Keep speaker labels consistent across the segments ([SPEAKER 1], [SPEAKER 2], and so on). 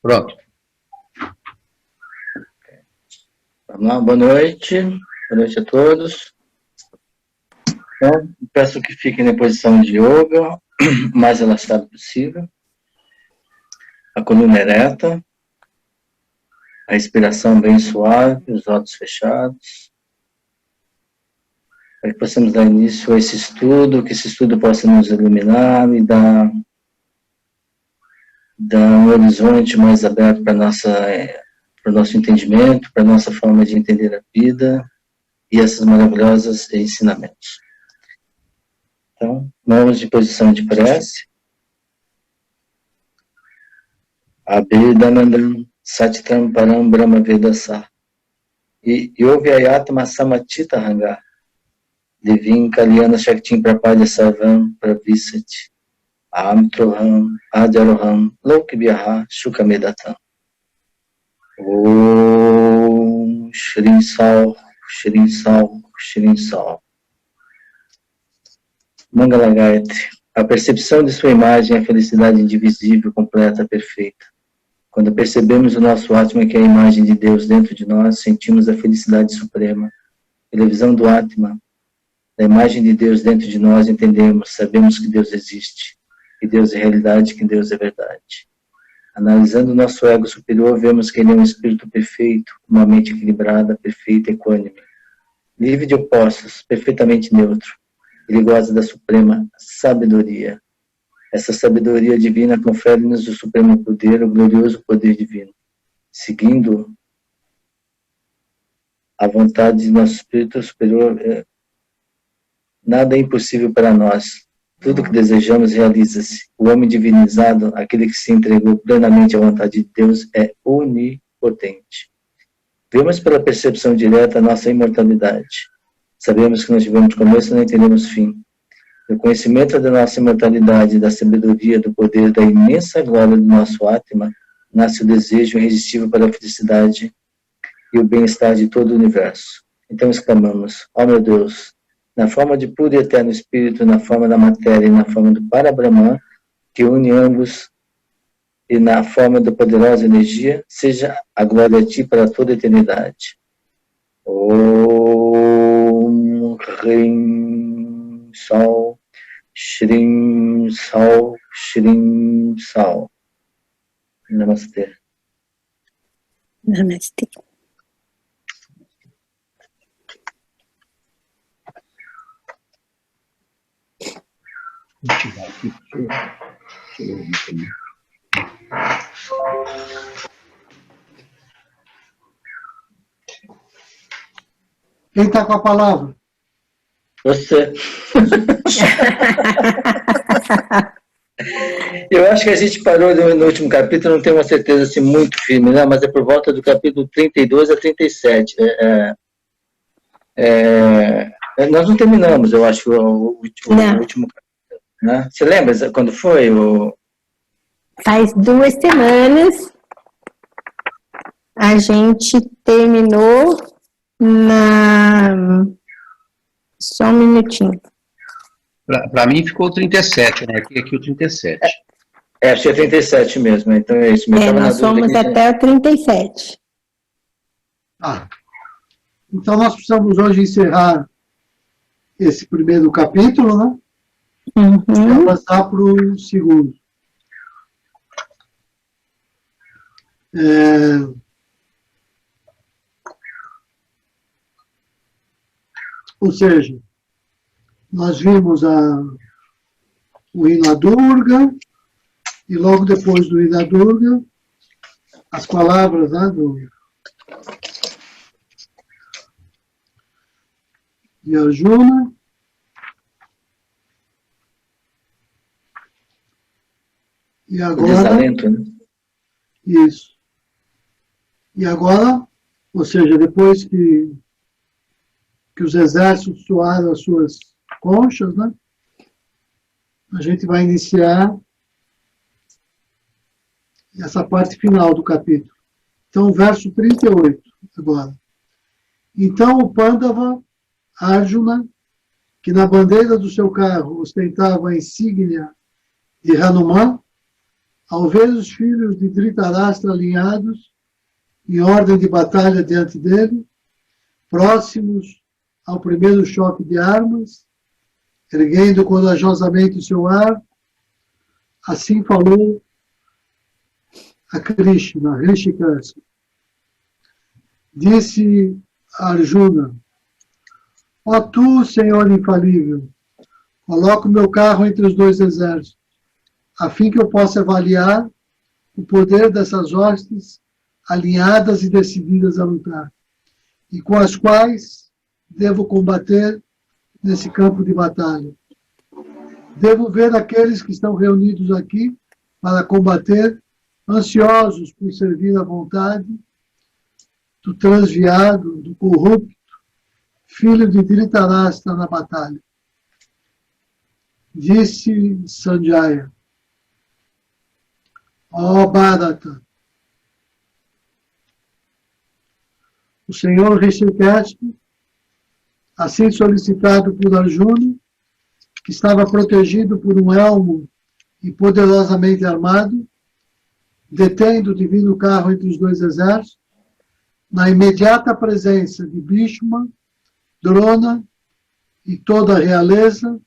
[SPEAKER 1] Pronto.
[SPEAKER 2] Vamos lá, boa noite a todos. Então, peço que fiquem na posição de yoga, o mais relaxado possível. A coluna ereta, a respiração bem suave, os olhos fechados. Para que possamos dar início a esse estudo, que esse estudo possa nos iluminar e dar um horizonte mais aberto para o nosso entendimento, para a nossa forma de entender a vida e esses maravilhosos ensinamentos. Então, vamos de posição de prece. Abhidanandam Satchitam Param Brahma Vedasa Yovyayatma Samatita Hanga Devim Kalyana Shaktim Prapadya Sarvam Pravisati Amtroham Adyaroham Lokibhyaha Shukamedatam Om Shri Sal Shri Sal Shri Sal. Mangala Gayatri. A percepção de sua imagem é a felicidade indivisível, completa, perfeita. Quando percebemos o nosso Atma, que é a imagem de Deus dentro de nós, sentimos a felicidade suprema. Pela visão do Atma, da imagem de Deus dentro de nós, entendemos, sabemos que Deus existe, que Deus é realidade, que Deus é verdade. Analisando o nosso ego superior, vemos que ele é um espírito perfeito, uma mente equilibrada, perfeita, equânime, livre de opostos, perfeitamente neutro. Ele goza da suprema sabedoria. Essa sabedoria divina confere-nos o supremo poder, o glorioso poder divino. Seguindo a vontade de nosso espírito superior, nada é impossível para nós. Tudo que desejamos realiza-se. O homem divinizado, aquele que se entregou plenamente à vontade de Deus, é onipotente. Vemos pela percepção direta a nossa imortalidade. Sabemos que não tivemos começo e não teremos fim. No conhecimento da nossa imortalidade, da sabedoria, do poder, da imensa glória do nosso Atma, nasce o desejo irresistível para a felicidade e o bem-estar de todo o universo. Então exclamamos, ó meu Deus, na forma de puro e eterno Espírito, na forma da matéria e na forma do Parabrahman, que une ambos, e na forma da poderosa energia, seja a glória a Ti para toda a eternidade. Om Rim Sol Shrim Sol Shrim Sol. Namastê.
[SPEAKER 3] Namastê.
[SPEAKER 1] Vou tirar aqui. Deixa eu ouvir também.
[SPEAKER 4] Quem está com a palavra?
[SPEAKER 2] Você. Eu acho que a gente parou no último capítulo, não tenho uma certeza assim, muito firme, né? Mas é por volta do capítulo 32 a 37. Nós não terminamos, eu acho, o último capítulo. Né? Você lembra quando foi?
[SPEAKER 3] Faz 2 semanas a gente terminou Só um minutinho.
[SPEAKER 1] Para mim ficou o 37, né? Aqui o 37.
[SPEAKER 2] Acho que é 37 mesmo, então é isso.
[SPEAKER 3] Nós fomos até o 37.
[SPEAKER 4] Então nós precisamos hoje encerrar esse primeiro capítulo, né? E passar para o segundo. Ou seja, nós vimos o hino à Durga, e logo depois do hino à Durga, as palavras, né, de Arjuna. E agora,
[SPEAKER 2] o desalento, né?
[SPEAKER 4] Isso. E agora, ou seja, depois que os exércitos soaram as suas conchas, né? A gente vai iniciar essa parte final do capítulo. Então, verso 38, agora. Então, o Pandava, Arjuna, que na bandeira do seu carro ostentava a insígnia de Hanuman, ao ver os filhos de Dhritarashtra alinhados, em ordem de batalha diante dele, próximos ao primeiro choque de armas, erguendo corajosamente o seu ar, assim falou a Krishna, Rishikesh. Disse a Arjuna: ó tu, Senhor infalível, coloca o meu carro entre os dois exércitos, a fim que eu possa avaliar o poder dessas hostes alinhadas e decididas a lutar, e com as quais devo combater nesse campo de batalha. Devo ver aqueles que estão reunidos aqui para combater, ansiosos por servir à vontade do transviado, do corrupto, filho de Dhritarashtra na batalha. Disse Sanjaya: ó Bharata, o senhor Rishikesh, assim solicitado por Arjuna, que estava protegido por um elmo e poderosamente armado, detendo o divino carro entre os dois exércitos, na imediata presença de Bhishma, Drona e toda a realeza,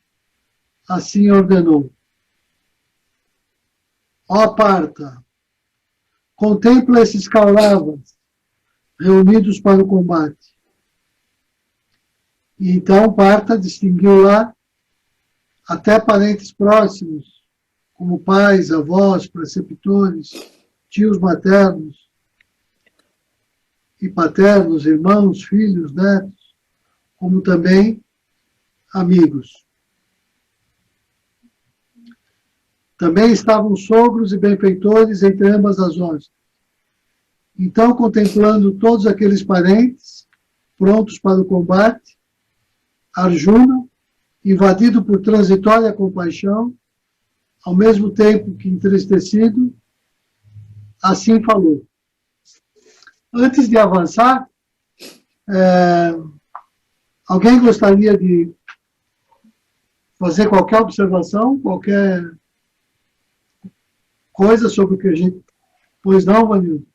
[SPEAKER 4] assim ordenou: ó Partha, contempla esses Kauravas reunidos para o combate. E então Partha distinguiu lá até parentes próximos, como pais, avós, preceptores, tios maternos e paternos, irmãos, filhos, netos, como também amigos. Também estavam sogros e benfeitores entre ambas as hostes. Então, contemplando todos aqueles parentes prontos para o combate, Arjuna, invadido por transitória compaixão, ao mesmo tempo que entristecido, assim falou. Antes de avançar, alguém gostaria de fazer qualquer observação, qualquer coisa sobre o que a gente... Pois não, Vanildo?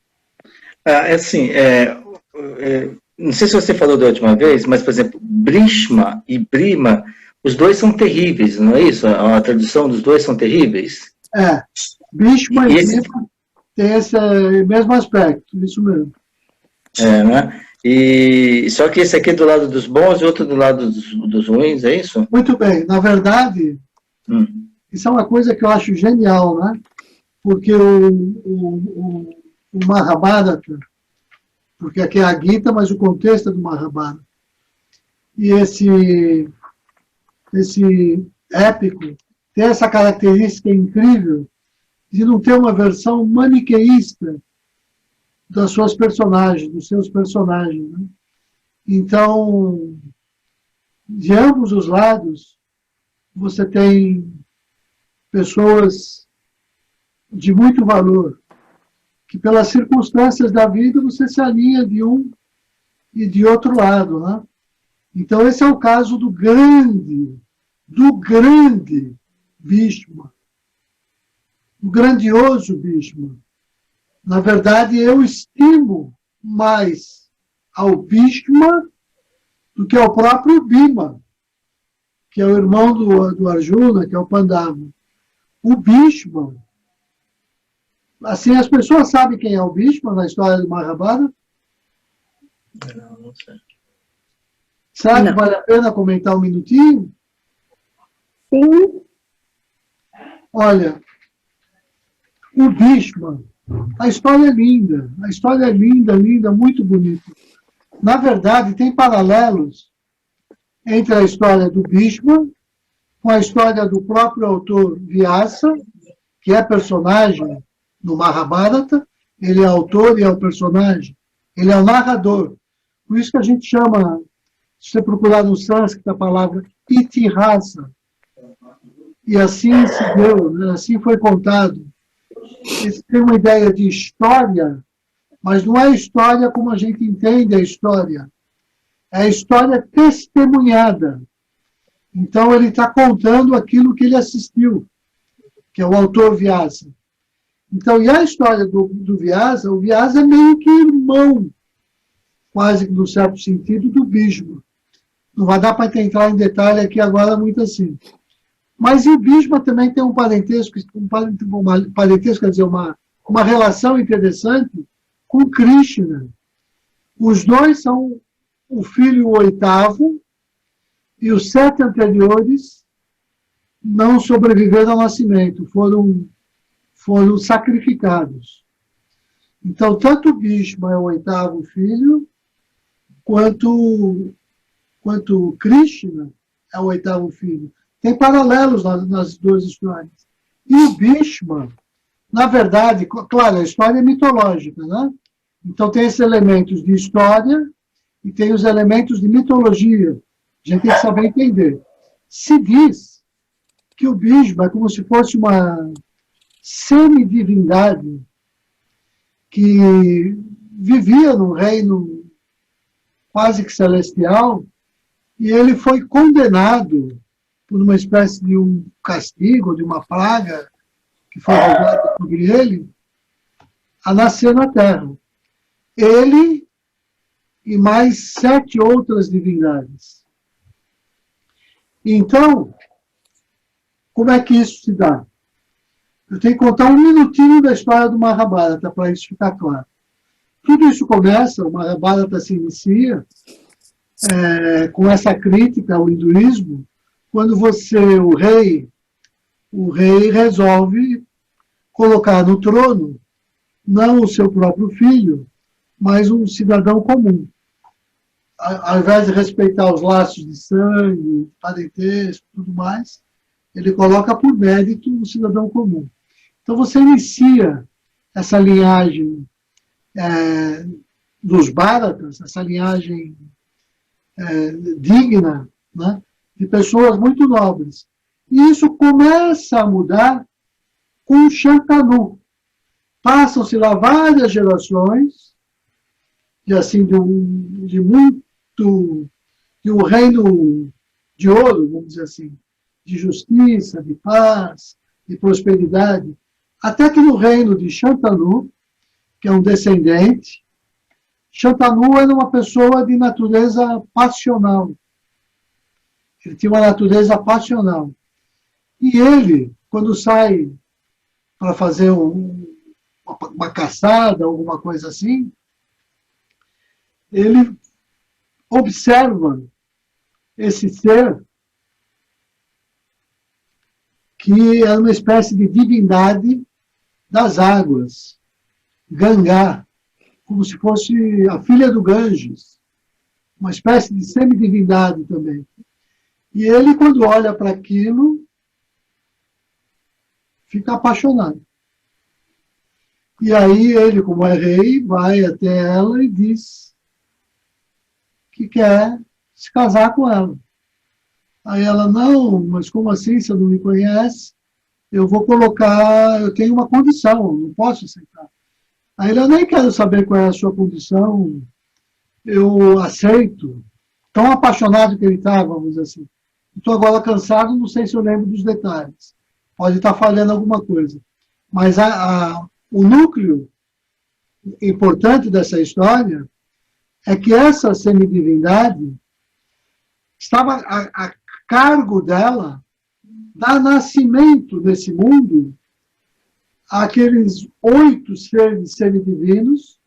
[SPEAKER 2] Não sei se você falou da última vez, mas, por exemplo, Bhishma e Brima, os dois são terríveis, não é isso? A tradução dos dois são terríveis?
[SPEAKER 4] Bhishma e Brima tem esse mesmo aspecto, isso mesmo.
[SPEAKER 2] Né? E só que esse aqui é do lado dos bons e outro do lado dos ruins, é isso?
[SPEAKER 4] Muito bem. Na verdade, isso é uma coisa que eu acho genial, né? Porque o Mahabharata, porque aqui é a Gita, mas o contexto é do Mahabharata. E esse épico tem essa característica incrível de não ter uma versão maniqueísta das suas personagens, dos seus personagens. Né? Então, de ambos os lados, você tem pessoas de muito valor, que pelas circunstâncias da vida você se alinha de um e de outro lado. Né? Então, esse é o caso do grande Bhishma, do grandioso Bhishma. Na verdade, eu estimo mais ao Bhishma do que ao próprio Bhima, que é o irmão do Arjuna, que é o Pandava. O Bhishma, assim, as pessoas sabem quem é o Bhishma na história do Mahabharata?
[SPEAKER 2] Não sei.
[SPEAKER 4] Será que vale a pena comentar um minutinho?
[SPEAKER 3] Sim.
[SPEAKER 4] Olha, o Bhishma, a história é linda, muito bonita. Na verdade, tem paralelos entre a história do Bhishma com a história do próprio autor Vyasa, que é personagem no Mahabharata. Ele é autor e é o personagem. Ele é o narrador. Por isso que a gente chama, se você procurar no sânscrito, a palavra Itihasa. E assim se deu, né? Assim foi contado. Eles têm uma ideia de história, mas não é história como a gente entende a história. É a história testemunhada. Então, ele está contando aquilo que ele assistiu, que é o autor Vyasa. Então, e a história do Vyasa, o Vyasa é meio que irmão, quase que no certo sentido, do Bhishma. Não vai dar para entrar em detalhe aqui agora muito assim. Mas o Bhishma também tem um parentesco, quer dizer, uma relação interessante com Krishna. Os dois são o filho oitavo e os 7 anteriores não sobreviveram ao nascimento, foram sacrificados. Então, tanto Bhishma é o oitavo filho, quanto Krishna é o oitavo filho. Tem paralelos nas duas histórias. E o Bhishma, na verdade, claro, a história é mitológica, né? Então tem esses elementos de história e tem os elementos de mitologia. A gente tem que saber entender. Se diz que o Bhishma é como se fosse uma semidivindade que vivia num reino quase que celestial e ele foi condenado por uma espécie de um castigo, de uma praga que foi jogada sobre ele, a nascer na Terra. Ele e mais 7 outras divindades. Então, como é que isso se dá? Eu tenho que contar um minutinho da história do Mahabharata, para isso ficar claro. Tudo isso começa, o Mahabharata se inicia com essa crítica ao hinduísmo, quando o rei resolve colocar no trono não o seu próprio filho, mas um cidadão comum. Ao invés de respeitar os laços de sangue, parentesco e tudo mais, ele coloca por mérito um cidadão comum. Então você inicia essa linhagem dos Bharatas, essa linhagem digna, né, de pessoas muito nobres. E isso começa a mudar com o Shantanu. Passam-se lá várias gerações, e assim, de um reino de ouro, vamos dizer assim, de justiça, de paz, de prosperidade, até que no reino de Shantanu, que é um descendente, Shantanu era uma pessoa de natureza passional. Ele tinha uma natureza passional. E ele, quando sai para fazer uma caçada, alguma coisa assim, ele observa esse ser que é uma espécie de divindade das águas, Gangá, como se fosse a filha do Ganges, uma espécie de semidivindade também. E ele, quando olha para aquilo, fica apaixonado. E aí ele, como é rei, vai até ela e diz que quer se casar com ela. Aí ela, não, mas como assim, você não me conhece? Eu tenho uma condição, não posso aceitar. Aí ele, eu nem quero saber qual é a sua condição, eu aceito. Tão apaixonado que ele estava, vamos dizer assim. Estou agora cansado, não sei se eu lembro dos detalhes. Pode estar falhando alguma coisa. Mas o núcleo importante dessa história é que essa semidivindade estava a cargo dela dar nascimento nesse mundo àqueles 8 seres semidivinos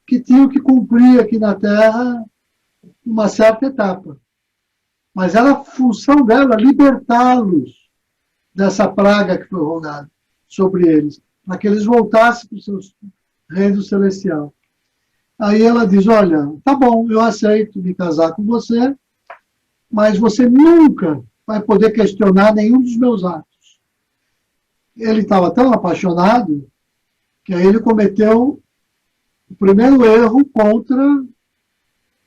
[SPEAKER 4] que tinham que cumprir aqui na Terra uma certa etapa. Mas era a função dela libertá-los dessa praga que foi rogada sobre eles, para que eles voltassem para o seu reino celestial. Aí ela diz, olha, tá bom, eu aceito me casar com você, mas você nunca vai poder questionar nenhum dos meus atos. Ele estava tão apaixonado que aí ele cometeu o primeiro erro contra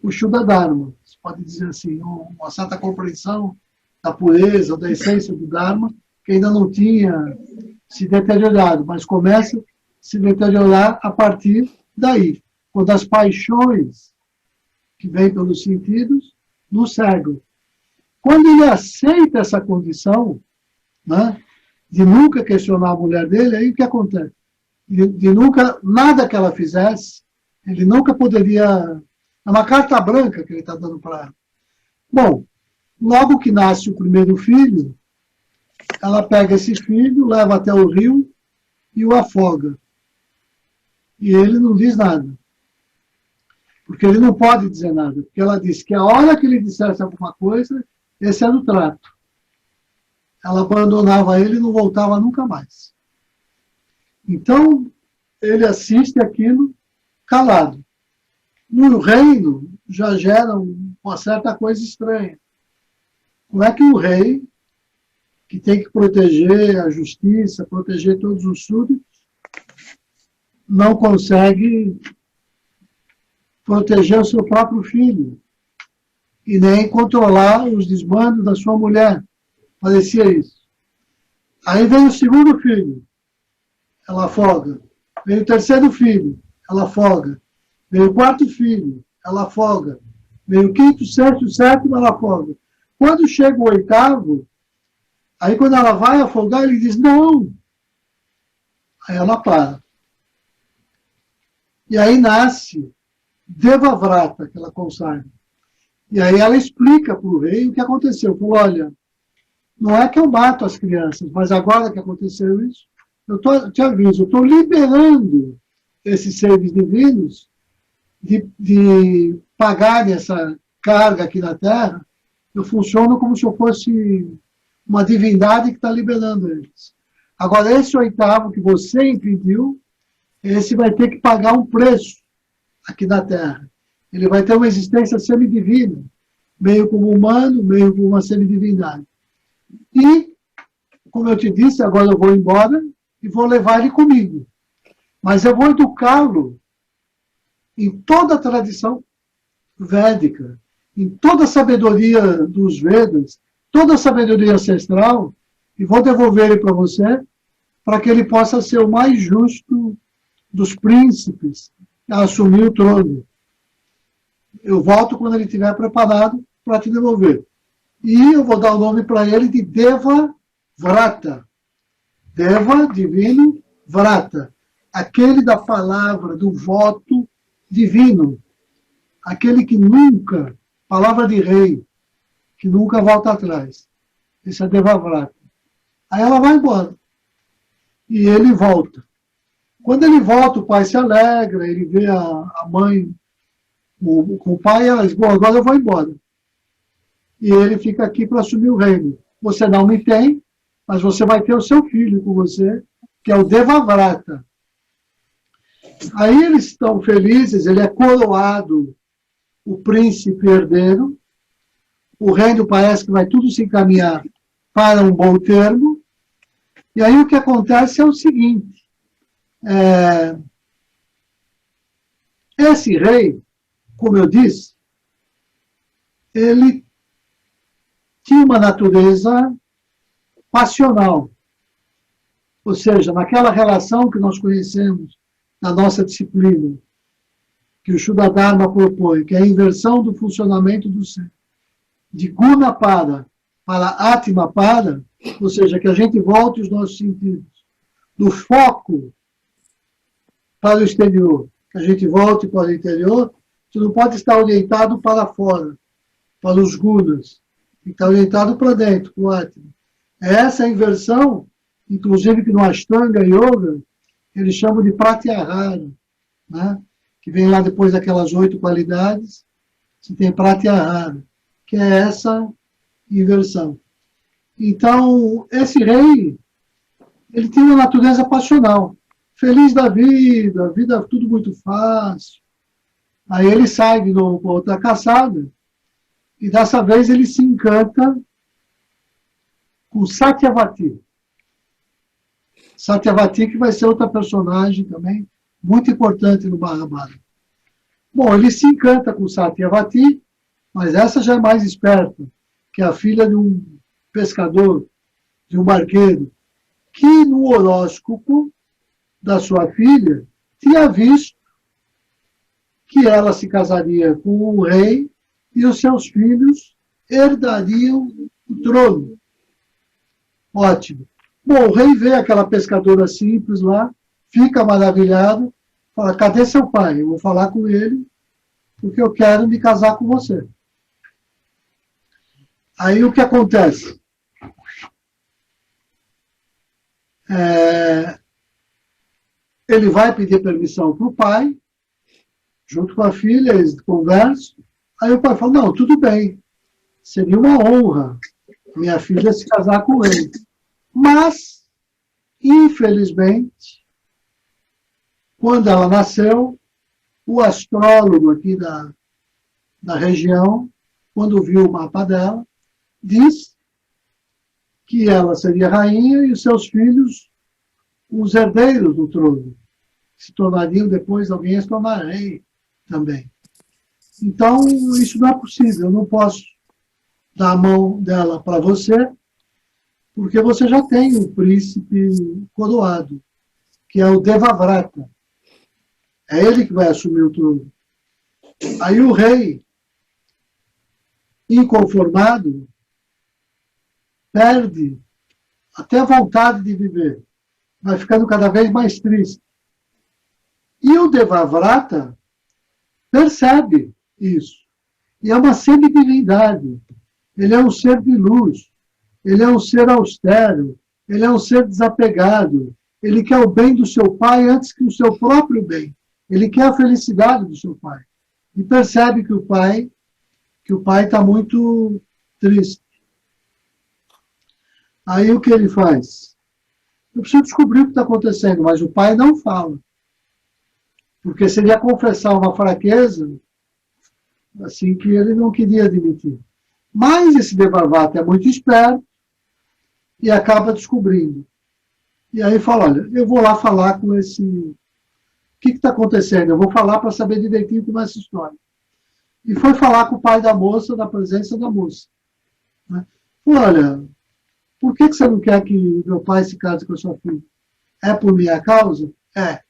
[SPEAKER 4] o Shuddha Dharma. Você pode dizer assim, uma certa compreensão da pureza, da essência do Dharma, que ainda não tinha se deteriorado, mas começa a se deteriorar a partir daí, quando as paixões que vêm pelos sentidos nos cegam. Quando ele aceita essa condição, né, de nunca questionar a mulher dele, aí o que acontece? de nunca, nada que ela fizesse, ele nunca poderia... É uma carta branca que ele está dando para ela. Bom, logo que nasce o primeiro filho, ela pega esse filho, leva até o rio e o afoga. E ele não diz nada. Porque ele não pode dizer nada. Porque ela disse que a hora que ele dissesse alguma coisa, esse era o trato. Ela abandonava ele e não voltava nunca mais. Então, ele assiste aquilo calado. No reino, já gera uma certa coisa estranha. Como é que o rei, que tem que proteger a justiça, proteger todos os súditos, não consegue proteger o seu próprio filho e nem controlar os desmandos da sua mulher? Parecia isso. Aí vem o segundo filho, ela afoga. Vem o terceiro filho, ela afoga. Vem o quarto filho, ela afoga. Vem o quinto, sexto, sétimo, ela afoga. Quando chega o oitavo, aí quando ela vai afogar, ele diz, não. Aí ela para. E aí nasce Devavrata, que ela consagra. E aí ela explica para o rei o que aconteceu. Falou, olha, não é que eu mato as crianças, mas agora que aconteceu isso, te aviso, eu estou liberando esses seres divinos de pagarem essa carga aqui na Terra. Eu funciono como se eu fosse uma divindade que está liberando eles. Agora, esse oitavo que você impediu, esse vai ter que pagar um preço aqui na Terra. Ele vai ter uma existência semidivina, meio como humano, meio como uma semidivindade. E, como eu te disse, agora eu vou embora e vou levar ele comigo. Mas eu vou educá-lo em toda a tradição védica, em toda a sabedoria dos Vedas, toda a sabedoria ancestral, e vou devolver ele para você, para que ele possa ser o mais justo dos príncipes a assumir o trono. Eu volto quando ele estiver preparado para te devolver. E eu vou dar o nome para ele de Devavrata. Deva, divino, Vrata. Aquele da palavra, do voto divino. Aquele que nunca, palavra de rei, que nunca volta atrás. Esse é Devavrata. Aí ela vai embora. E ele volta. Quando ele volta, o pai se alegra, ele vê a mãe com o pai, e ela diz, bom, agora eu vou embora. E ele fica aqui para assumir o reino. Você não me tem, mas você vai ter o seu filho com você, que é o Devavrata. Aí eles estão felizes, ele é coroado, o príncipe herdeiro, o reino parece que vai tudo se encaminhar para um bom termo, e aí o que acontece é o seguinte, esse rei, como eu disse, ele tinha uma natureza passional. Ou seja, naquela relação que nós conhecemos na nossa disciplina, que o Shuddha Dharma propõe, que é a inversão do funcionamento do ser. De Guna para Atma para, ou seja, que a gente volte os nossos sentidos. Do foco para o exterior, que a gente volte para o interior, você não pode estar orientado para fora, para os gunas. Tem que estar orientado para dentro, para o Atma. Essa inversão, inclusive que no Ashtanga Yoga, eles chamam de Pratyahara, né? Que vem lá depois daquelas 8 qualidades, você tem Pratyahara, que é essa inversão. Então, esse rei, ele tem uma natureza passional, feliz da vida tudo muito fácil. Aí ele sai de novo para outra caçada, e dessa vez ele se encanta com Satyavati. Satyavati, que vai ser outra personagem também, muito importante no Mahabharata. Bom, ele se encanta com Satyavati, mas essa já é mais esperta, que é a filha de um pescador, de um barqueiro, que no horóscopo da sua filha tinha visto que ela se casaria com o rei e os seus filhos herdariam o trono. Ótimo. Bom, o rei vê aquela pescadora simples lá, fica maravilhado, fala, cadê seu pai? Eu vou falar com ele, porque eu quero me casar com você. Aí o que acontece? Ele vai pedir permissão para o pai, junto com a filha, eles conversam. Aí o pai fala, não, tudo bem, seria uma honra minha filha se casar com ele. Mas, infelizmente, quando ela nasceu, o astrólogo aqui da região, quando viu o mapa dela, diz que ela seria rainha e os seus filhos os herdeiros do trono. Se tornariam depois, alguém ia se tornar rei também. Então, isso não é possível. Eu não posso dar a mão dela para você, porque você já tem um príncipe coroado, que é o Devavrata. É ele que vai assumir o trono. Aí o rei, inconformado, perde até a vontade de viver. Vai ficando cada vez mais triste. E o Devavrata percebe isso. E é uma semidivindade. Ele é um ser de luz. Ele é um ser austero. Ele é um ser desapegado. Ele quer o bem do seu pai antes que o seu próprio bem. Ele quer a felicidade do seu pai. E percebe que o pai está muito triste. Aí o que ele faz? Eu preciso descobrir o que está acontecendo, mas o pai não fala. Porque seria confessar uma fraqueza assim que ele não queria admitir. Mas esse Devavrata é muito esperto e acaba descobrindo. E aí fala, olha, eu vou lá falar com esse... O que está acontecendo? Eu vou falar para saber direitinho como é essa história. E foi falar com o pai da moça, na presença da moça. Né? Olha, por que você não quer que meu pai se case com a sua filha? É por minha causa? É.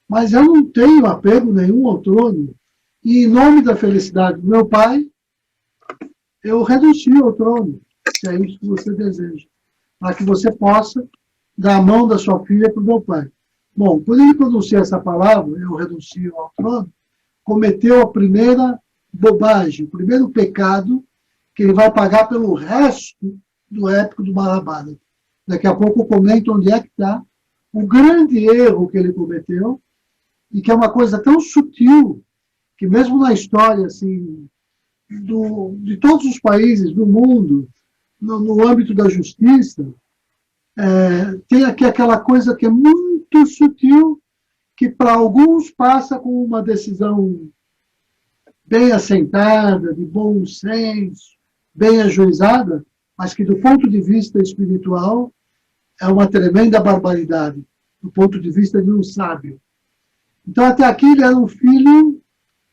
[SPEAKER 4] Mas eu não tenho apego nenhum ao trono. E em nome da felicidade do meu pai, eu renuncio ao trono, se é isso que você deseja. Para que você possa dar a mão da sua filha para o meu pai. Bom, quando ele pronuncia essa palavra, eu renuncio ao trono, cometeu a primeira bobagem, o primeiro pecado que ele vai pagar pelo resto do épico do Mahabharata. Daqui a pouco eu comento onde é que está o grande erro que ele cometeu e que é uma coisa tão sutil que mesmo na história assim, de todos os países do mundo, no âmbito da justiça, tem aqui aquela coisa que é muito sutil, que para alguns passa com uma decisão bem assentada, de bom senso, bem ajuizada, mas que do ponto de vista espiritual é uma tremenda barbaridade, do ponto de vista de um sábio. Então até aqui ele era um filho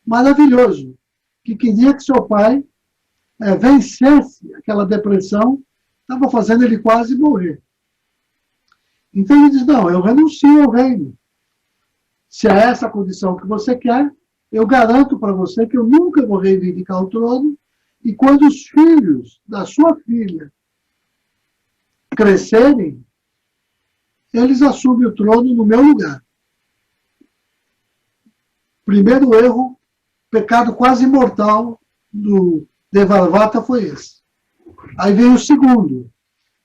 [SPEAKER 4] maravilhoso, que queria que seu pai vencesse aquela depressão, estava fazendo ele quase morrer. Então ele diz, não, eu renuncio ao reino. Se é essa a condição que você quer, eu garanto para você que eu nunca vou reivindicar o trono, e quando os filhos da sua filha crescerem, eles assumem o trono no meu lugar. Primeiro erro, pecado quase mortal do Devavrata foi esse. Aí vem o segundo.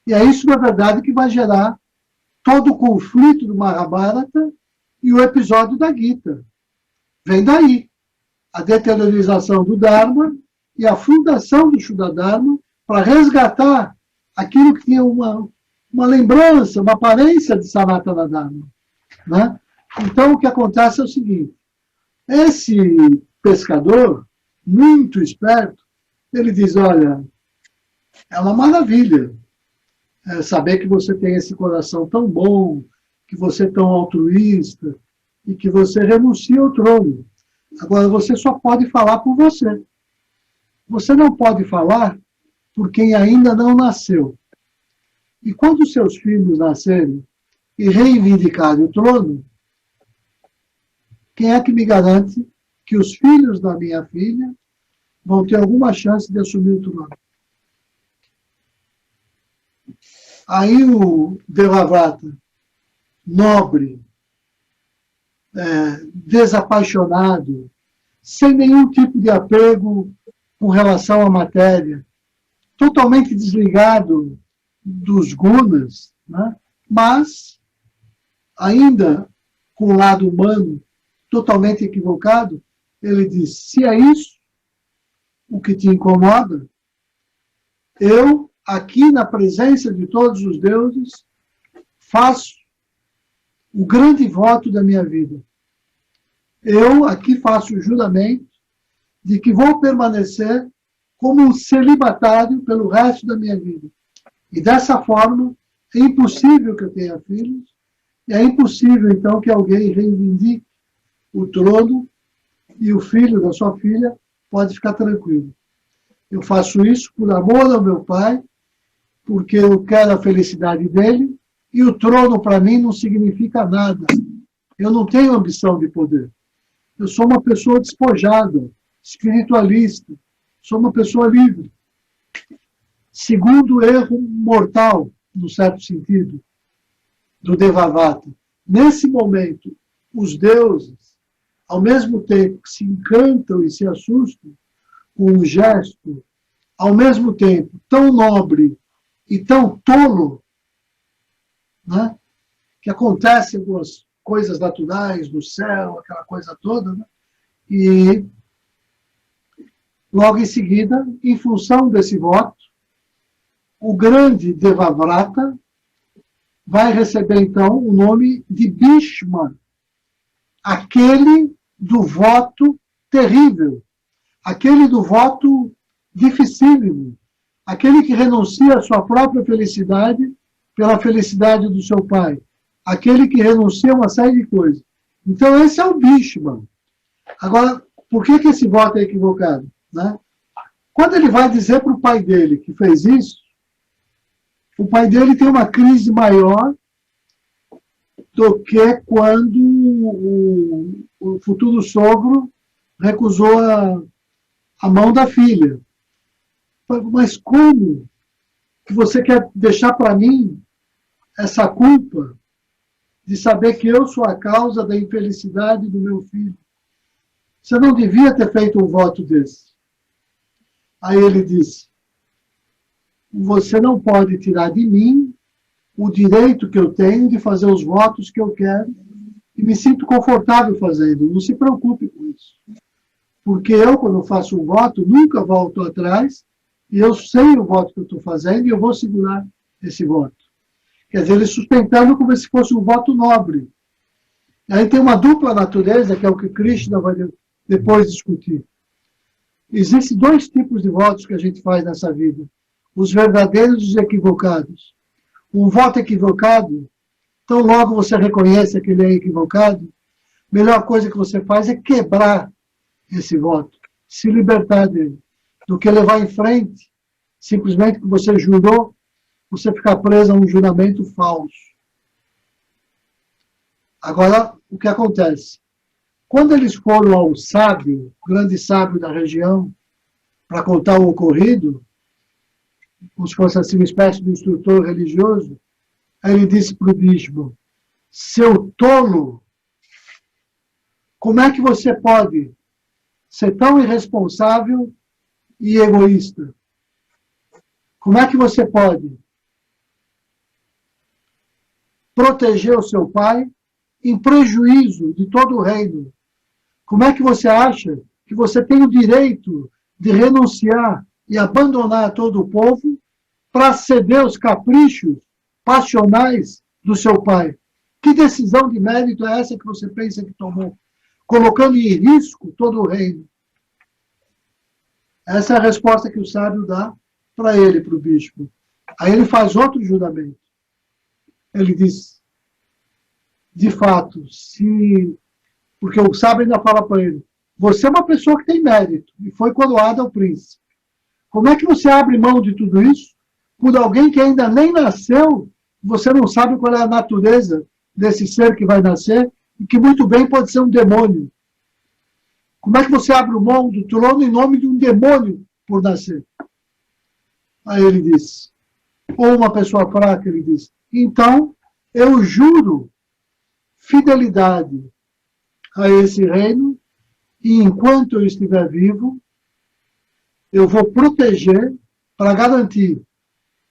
[SPEAKER 4] E é isso, na verdade, que vai gerar todo o conflito do Mahabharata e o episódio da Gita. Vem daí. A deteriorização do Dharma e a fundação do Shuddha Dharma para resgatar aquilo que tinha uma lembrança, uma aparência de Sanatana Dharma. Né? Então, o que acontece é o seguinte. Esse pescador, muito esperto, ele diz, olha, é uma maravilha saber que você tem esse coração tão bom, que você é tão altruísta e que você renuncia ao trono. Agora, você só pode falar por você. Você não pode falar por quem ainda não nasceu. E quando os seus filhos nascerem e reivindicarem o trono, quem é que me garante que os filhos da minha filha vão ter alguma chance de assumir o trono? Aí o Devavrata, nobre, desapaixonado, sem nenhum tipo de apego com relação à matéria, totalmente desligado dos gunas, né? Mas ainda com o lado humano totalmente equivocado, ele diz, se é isso o que te incomoda, eu, aqui na presença de todos os deuses, faço o grande voto da minha vida. Eu aqui faço o juramento de que vou permanecer como um celibatário pelo resto da minha vida. E dessa forma, é impossível que eu tenha filhos, e é impossível, então, que alguém reivindique o trono e o filho da sua filha pode ficar tranquilo. Eu faço isso por amor ao meu pai, porque eu quero a felicidade dele, e o trono para mim não significa nada. Eu não tenho ambição de poder. Eu sou uma pessoa despojada, espiritualista, sou uma pessoa livre. Segundo erro mortal, no certo sentido, do Devavata. Nesse momento, os deuses, ao mesmo tempo que se encantam e se assustam com um gesto, ao mesmo tempo tão nobre e tão tolo, né, que acontecem algumas coisas naturais do céu, aquela coisa toda, né, e logo em seguida, em função desse voto, o grande Devavrata vai receber, então, o nome de Bhishma, aquele do voto terrível, aquele do voto dificílimo, aquele que renuncia à sua própria felicidade pela felicidade do seu pai, aquele que renuncia a uma série de coisas. Então, esse é o Bhishma. Agora, por que esse voto é equivocado? Né? Quando ele vai dizer para o pai dele que fez isso, o pai dele tem uma crise maior do que quando o futuro sogro recusou a mão da filha. Mas como que você quer deixar para mim essa culpa de saber que eu sou a causa da infelicidade do meu filho? Você não devia ter feito um voto desse. Aí ele disse, você não pode tirar de mim o direito que eu tenho de fazer os votos que eu quero e me sinto confortável fazendo. Não se preocupe com isso. Porque eu, quando faço um voto, nunca volto atrás e eu sei o voto que eu estou fazendo e eu vou segurar esse voto. Quer dizer, ele sustentando como se fosse um voto nobre. E aí tem uma dupla natureza, que é o que Krishna vai depois discutir. Existem dois tipos de votos que a gente faz nessa vida. Os verdadeiros e os equivocados. Um voto equivocado, tão logo você reconhece que ele é equivocado, a melhor coisa que você faz é quebrar esse voto, se libertar dele, do que levar em frente, simplesmente que você jurou, você ficar preso a um juramento falso. Agora, o que acontece? Quando eles foram ao sábio, grande sábio da região, para contar o ocorrido, como se fosse assim uma espécie de instrutor religioso, aí ele disse para o Bhishma, seu tolo, como é que você pode ser tão irresponsável e egoísta? Como é que você pode proteger o seu pai em prejuízo de todo o reino? Como é que você acha que você tem o direito de renunciar e abandonar todo o povo para ceder aos caprichos passionais do seu pai? Que decisão de mérito é essa que você pensa que tomou? Colocando em risco todo o reino. Essa é a resposta que o sábio dá para ele, para o bispo. Aí ele faz outro juramento. Ele diz, de fato, se... Porque o sábio ainda fala para ele, você é uma pessoa que tem mérito e foi coroado ao príncipe. Como é que você abre mão de tudo isso por alguém que ainda nem nasceu, você não sabe qual é a natureza desse ser que vai nascer e que muito bem pode ser um demônio? Como é que você abre mão do trono em nome de um demônio por nascer? Aí ele diz, ou uma pessoa fraca, ele diz, então eu juro fidelidade a esse reino, e enquanto eu estiver vivo, eu vou proteger para garantir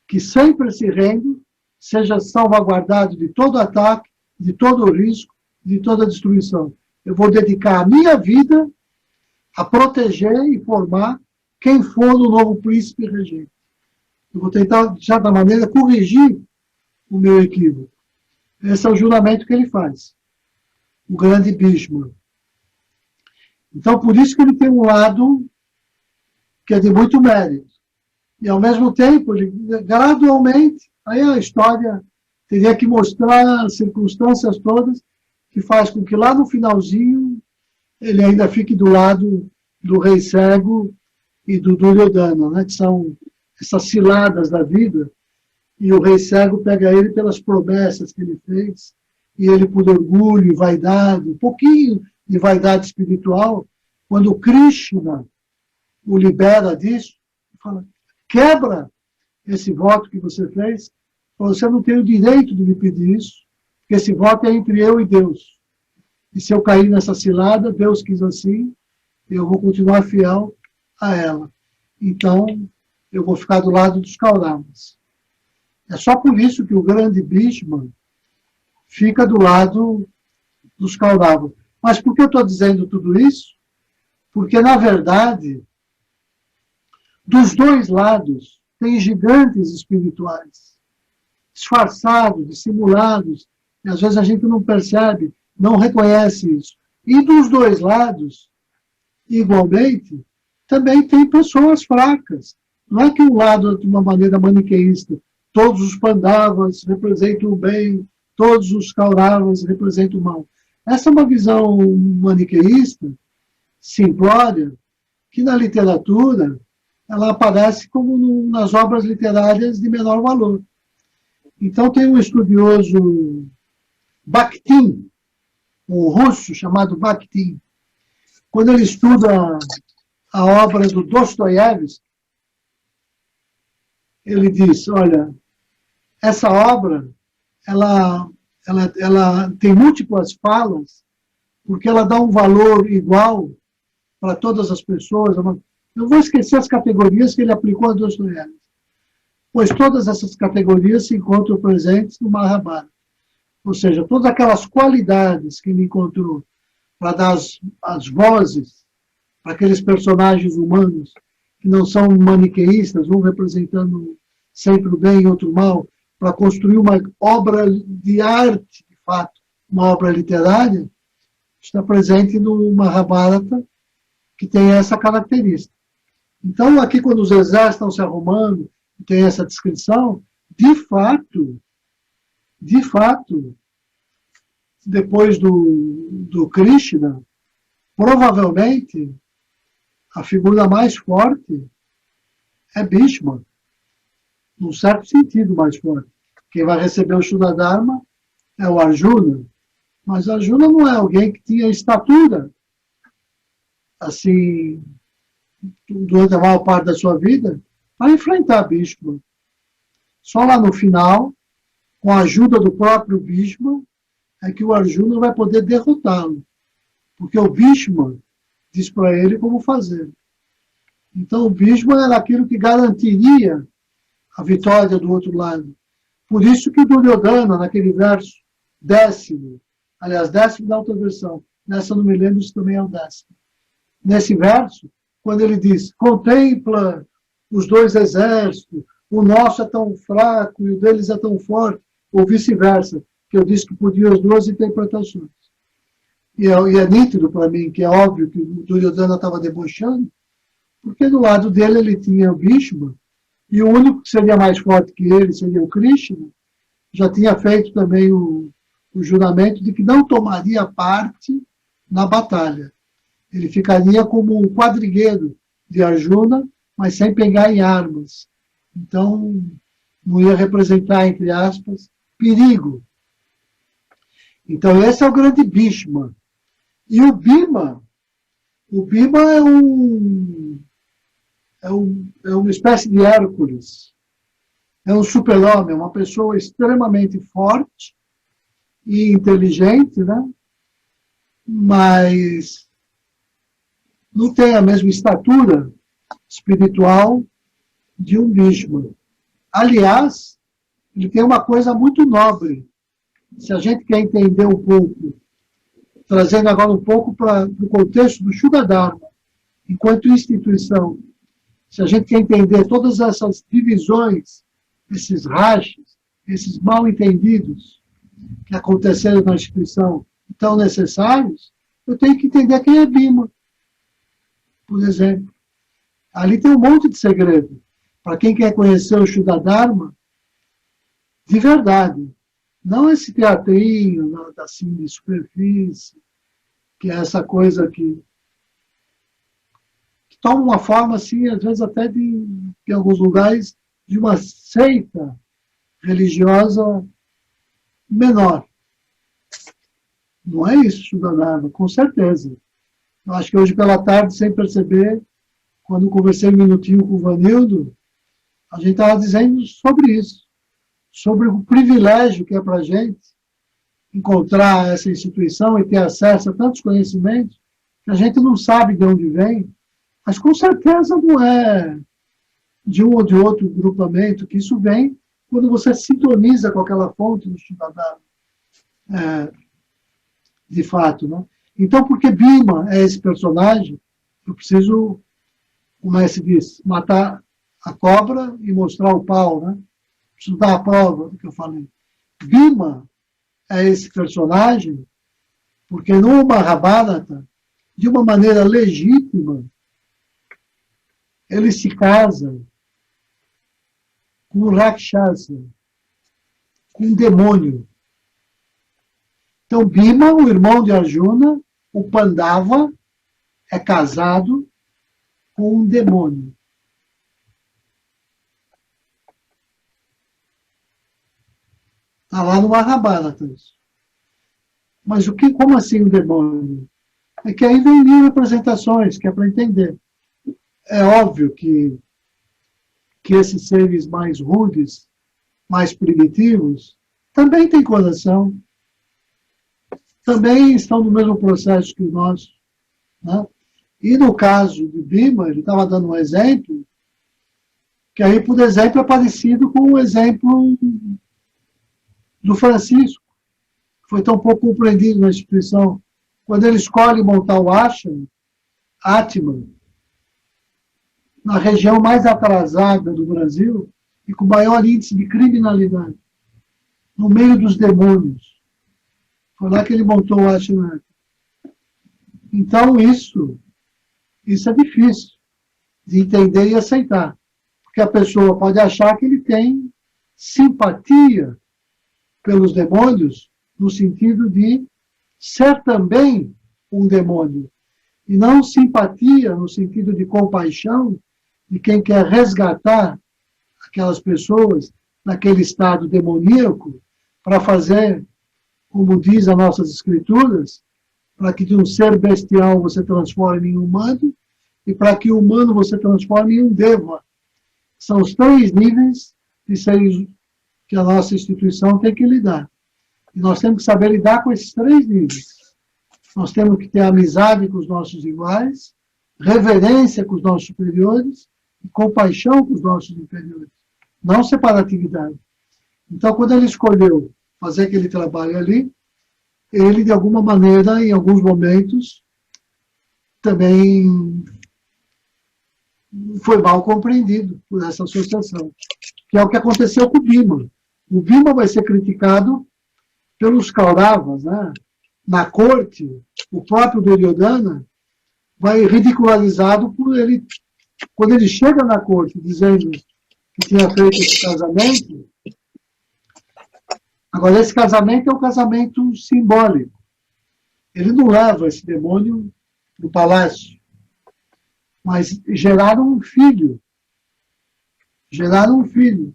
[SPEAKER 4] que sempre esse reino seja salvaguardado de todo ataque, de todo risco, de toda destruição. Eu vou dedicar a minha vida a proteger e formar quem for o novo príncipe regente. Eu vou tentar, de certa maneira, corrigir o meu equívoco. Esse é o juramento que ele faz. O grande Bhishma. Então, por isso que ele tem um lado que é de muito mérito. E, ao mesmo tempo, ele, gradualmente, aí a história teria que mostrar as circunstâncias todas que faz com que lá no finalzinho ele ainda fique do lado do rei cego e do Duryodhana, né, que são essas ciladas da vida, e o rei cego pega ele pelas promessas que ele fez, e ele por orgulho e vaidade, um pouquinho de vaidade espiritual, quando Krishna o libera disso, fala, quebra esse voto que você fez, você não tem o direito de me pedir isso, porque esse voto é entre eu e Deus. E se eu cair nessa cilada, Deus quis assim, eu vou continuar fiel a ela. Então, eu vou ficar do lado dos Kauravas. É só por isso que o grande Bhishma fica do lado dos Kauravas. Mas por que eu estou dizendo tudo isso? Porque, na verdade, dos dois lados, tem gigantes espirituais, disfarçados, dissimulados, e às vezes a gente não percebe, não reconhece isso. E dos dois lados, igualmente, também tem pessoas fracas. Não é que um lado, de uma maneira maniqueísta, todos os Pandavas representam o bem, todos os Kauravas representam o mal. Essa é uma visão maniqueísta, simplória, que na literatura ela aparece como nas obras literárias de menor valor. Então tem um estudioso, Bakhtin, um russo chamado Bakhtin, quando ele estuda a obra do Dostoiévski, ele diz, olha, essa obra, ela tem múltiplas falas, porque ela dá um valor igual para todas as pessoas. Eu vou esquecer as categorias que ele aplicou a Dostoiévski, pois todas essas categorias se encontram presentes no Mahabharata. Ou seja, todas aquelas qualidades que ele encontrou para dar as vozes para aqueles personagens humanos que não são maniqueístas, um representando sempre o bem e outro o mal, para construir uma obra de arte, de fato, uma obra literária, está presente no Mahabharata, que tem essa característica. Então, aqui, quando os exércitos estão se arrumando, tem essa descrição, de fato, depois do Krishna, provavelmente, a figura mais forte é Bhishma, num certo sentido mais forte. Quem vai receber o Shuddha Dharma é o Arjuna, mas Arjuna não é alguém que tinha estatura, assim, durante a maior parte da sua vida, para enfrentar Bhishma. Só lá no final, com a ajuda do próprio Bhishma, é que o Arjuna vai poder derrotá-lo. Porque o Bhishma diz para ele como fazer. Então o Bhishma era aquilo que garantiria a vitória do outro lado. Por isso que o Duryodhana, naquele verso 10º, aliás, 10º da outra versão, nessa eu não me lembro se também é o 10º. Nesse verso, quando ele diz, contempla os dois exércitos, o nosso é tão fraco e o deles é tão forte, ou vice-versa, que eu disse que podia as duas interpretações. E é nítido para mim que é óbvio que o Duryodhana estava debochando, porque do lado dele ele tinha o Bhishma, e o único que seria mais forte que ele seria o Krishna, já tinha feito também o juramento de que não tomaria parte na batalha. Ele ficaria como um quadrigueiro de Arjuna, mas sem pegar em armas. Então, não ia representar, entre aspas, perigo. Então, esse é o grande Bhishma. E o Bhima é uma espécie de Hércules. É um super-homem, uma pessoa extremamente forte e inteligente, né? mas não tem a mesma estatura espiritual de um Bhishma. Aliás, ele tem uma coisa muito nobre. Se a gente quer entender um pouco, trazendo agora um pouco para o contexto do Shuddha Dharma, enquanto instituição, se a gente quer entender todas essas divisões, esses rachas, esses mal-entendidos que aconteceram na instituição tão necessários, eu tenho que entender quem é Bhima, por exemplo. Ali tem um monte de segredo. Para quem quer conhecer o Shuddha Dharma, de verdade, não esse teatrinho, nada assim de superfície, que é essa coisa que toma uma forma, assim, às vezes até em alguns lugares, de uma seita religiosa menor. Não é isso, Shuddha Dharma, com certeza. Eu acho que hoje pela tarde, sem perceber, quando conversei um minutinho com o Vanildo, a gente estava dizendo sobre isso, sobre o privilégio que é para a gente encontrar essa instituição e ter acesso a tantos conhecimentos que a gente não sabe de onde vem, mas com certeza não é de um ou de outro grupamento, que isso vem quando você sintoniza com aquela fonte do Shuddha Dharma, de fato. Né? Então, porque Bhima é esse personagem, eu preciso, como é que se diz, matar a cobra e mostrar o pau, né? Preciso dar a prova do que eu falei. Bhima é esse personagem porque no Mahabharata, de uma maneira legítima, ele se casa com um Rakshasa, com um demônio. Então, Bhima, o irmão de Arjuna, o Pandava, é casado com um demônio. Está lá no Mahabharata isso. Mas como assim um demônio? É que aí vem mil representações, que é para entender. É óbvio que esses seres mais rudes, mais primitivos, também têm coração, também estão no mesmo processo que o nosso. Né? E no caso de Bhima, ele estava dando um exemplo, que aí, por exemplo, é parecido com o exemplo do Francisco, que foi tão pouco compreendido na instituição. Quando ele escolhe montar o ashram, Atman, na região mais atrasada do Brasil e com maior índice de criminalidade, no meio dos demônios. Foi lá que ele montou o ashram. Então, isso é difícil de entender e aceitar. Porque a pessoa pode achar que ele tem simpatia pelos demônios, no sentido de ser também um demônio. E não simpatia no sentido de compaixão de quem quer resgatar aquelas pessoas naquele estado demoníaco para fazer, como diz as nossas escrituras, para que de um ser bestial você transforme em humano e para que o humano você transforme em um deva. São os 3 níveis de seres que a nossa instituição tem que lidar. E nós temos que saber lidar com esses 3 níveis. Nós temos que ter amizade com os nossos iguais, reverência com os nossos superiores e compaixão com os nossos inferiores. Não separatividade. Então, quando ele escolheu fazer aquele trabalho ali, ele, de alguma maneira, em alguns momentos, também foi mal compreendido por essa associação, que é o que aconteceu com o Bhima. O Bhima vai ser criticado pelos Kauravas, né? Na corte, o próprio Duryodhana vai ridicularizado por ele, quando ele chega na corte dizendo que tinha feito esse casamento. Agora, esse casamento é um casamento simbólico. Ele não leva esse demônio no palácio, mas geraram um filho. Geraram um filho,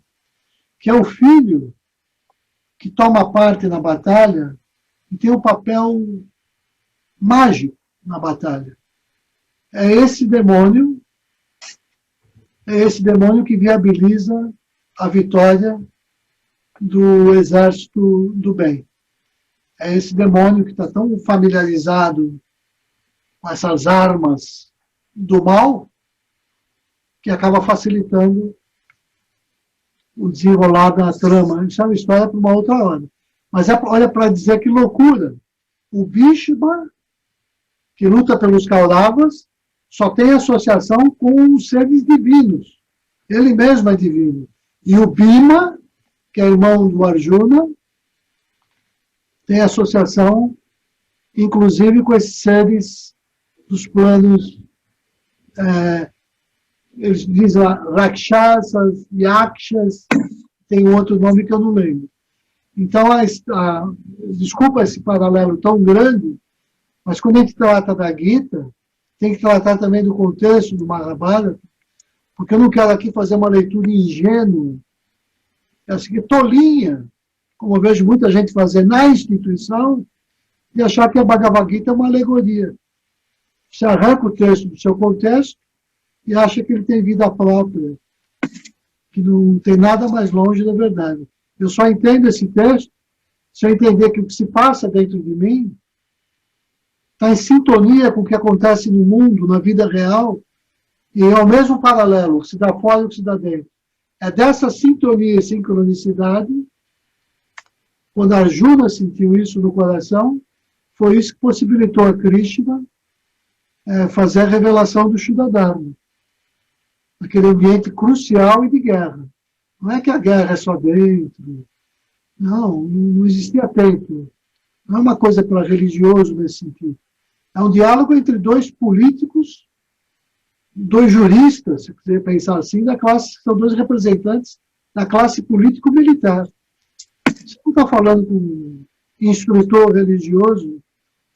[SPEAKER 4] que é o filho que toma parte na batalha e tem um papel mágico na batalha. É esse demônio que viabiliza a vitória do exército do bem. é esse demônio que está tão familiarizado com essas armas do mal, que acaba facilitando o desenrolar da trama. Isso é uma história para uma outra hora. Mas olha para dizer que loucura. O Bhishma, que luta pelos Kauravas, só tem associação com os seres divinos. Ele mesmo é divino. E o Bhima, que é irmão do Arjuna, tem associação, inclusive, com esses seres dos planos, eles dizem Rakshasas, Yakshas, tem outro nome que eu não lembro. Então, desculpa esse paralelo tão grande, mas quando a gente trata da Gita, tem que tratar também do contexto do Mahabharata, porque eu não quero aqui fazer uma leitura ingênua, assim, tolinha, como eu vejo muita gente fazer na instituição, e achar que a Bhagavad Gita é uma alegoria. Você arranca o texto do seu contexto e acha que ele tem vida própria, que não tem nada mais longe da verdade. Eu só entendo esse texto se eu entender que o que se passa dentro de mim está em sintonia com o que acontece no mundo, na vida real, e é o mesmo paralelo, o que se dá fora e o que se dá dentro. É dessa sintonia e sincronicidade, quando Arjuna sentiu isso no coração, foi isso que possibilitou a Krishna fazer a revelação do Shuddha Dharma, aquele ambiente crucial e de guerra. Não é que a guerra é só dentro, não existia templo. Não é uma coisa para religioso nesse sentido. É um diálogo entre dois políticos, dois juristas, se quiser pensar assim, da classe, são dois representantes da classe político-militar. Você não está falando com um instrutor religioso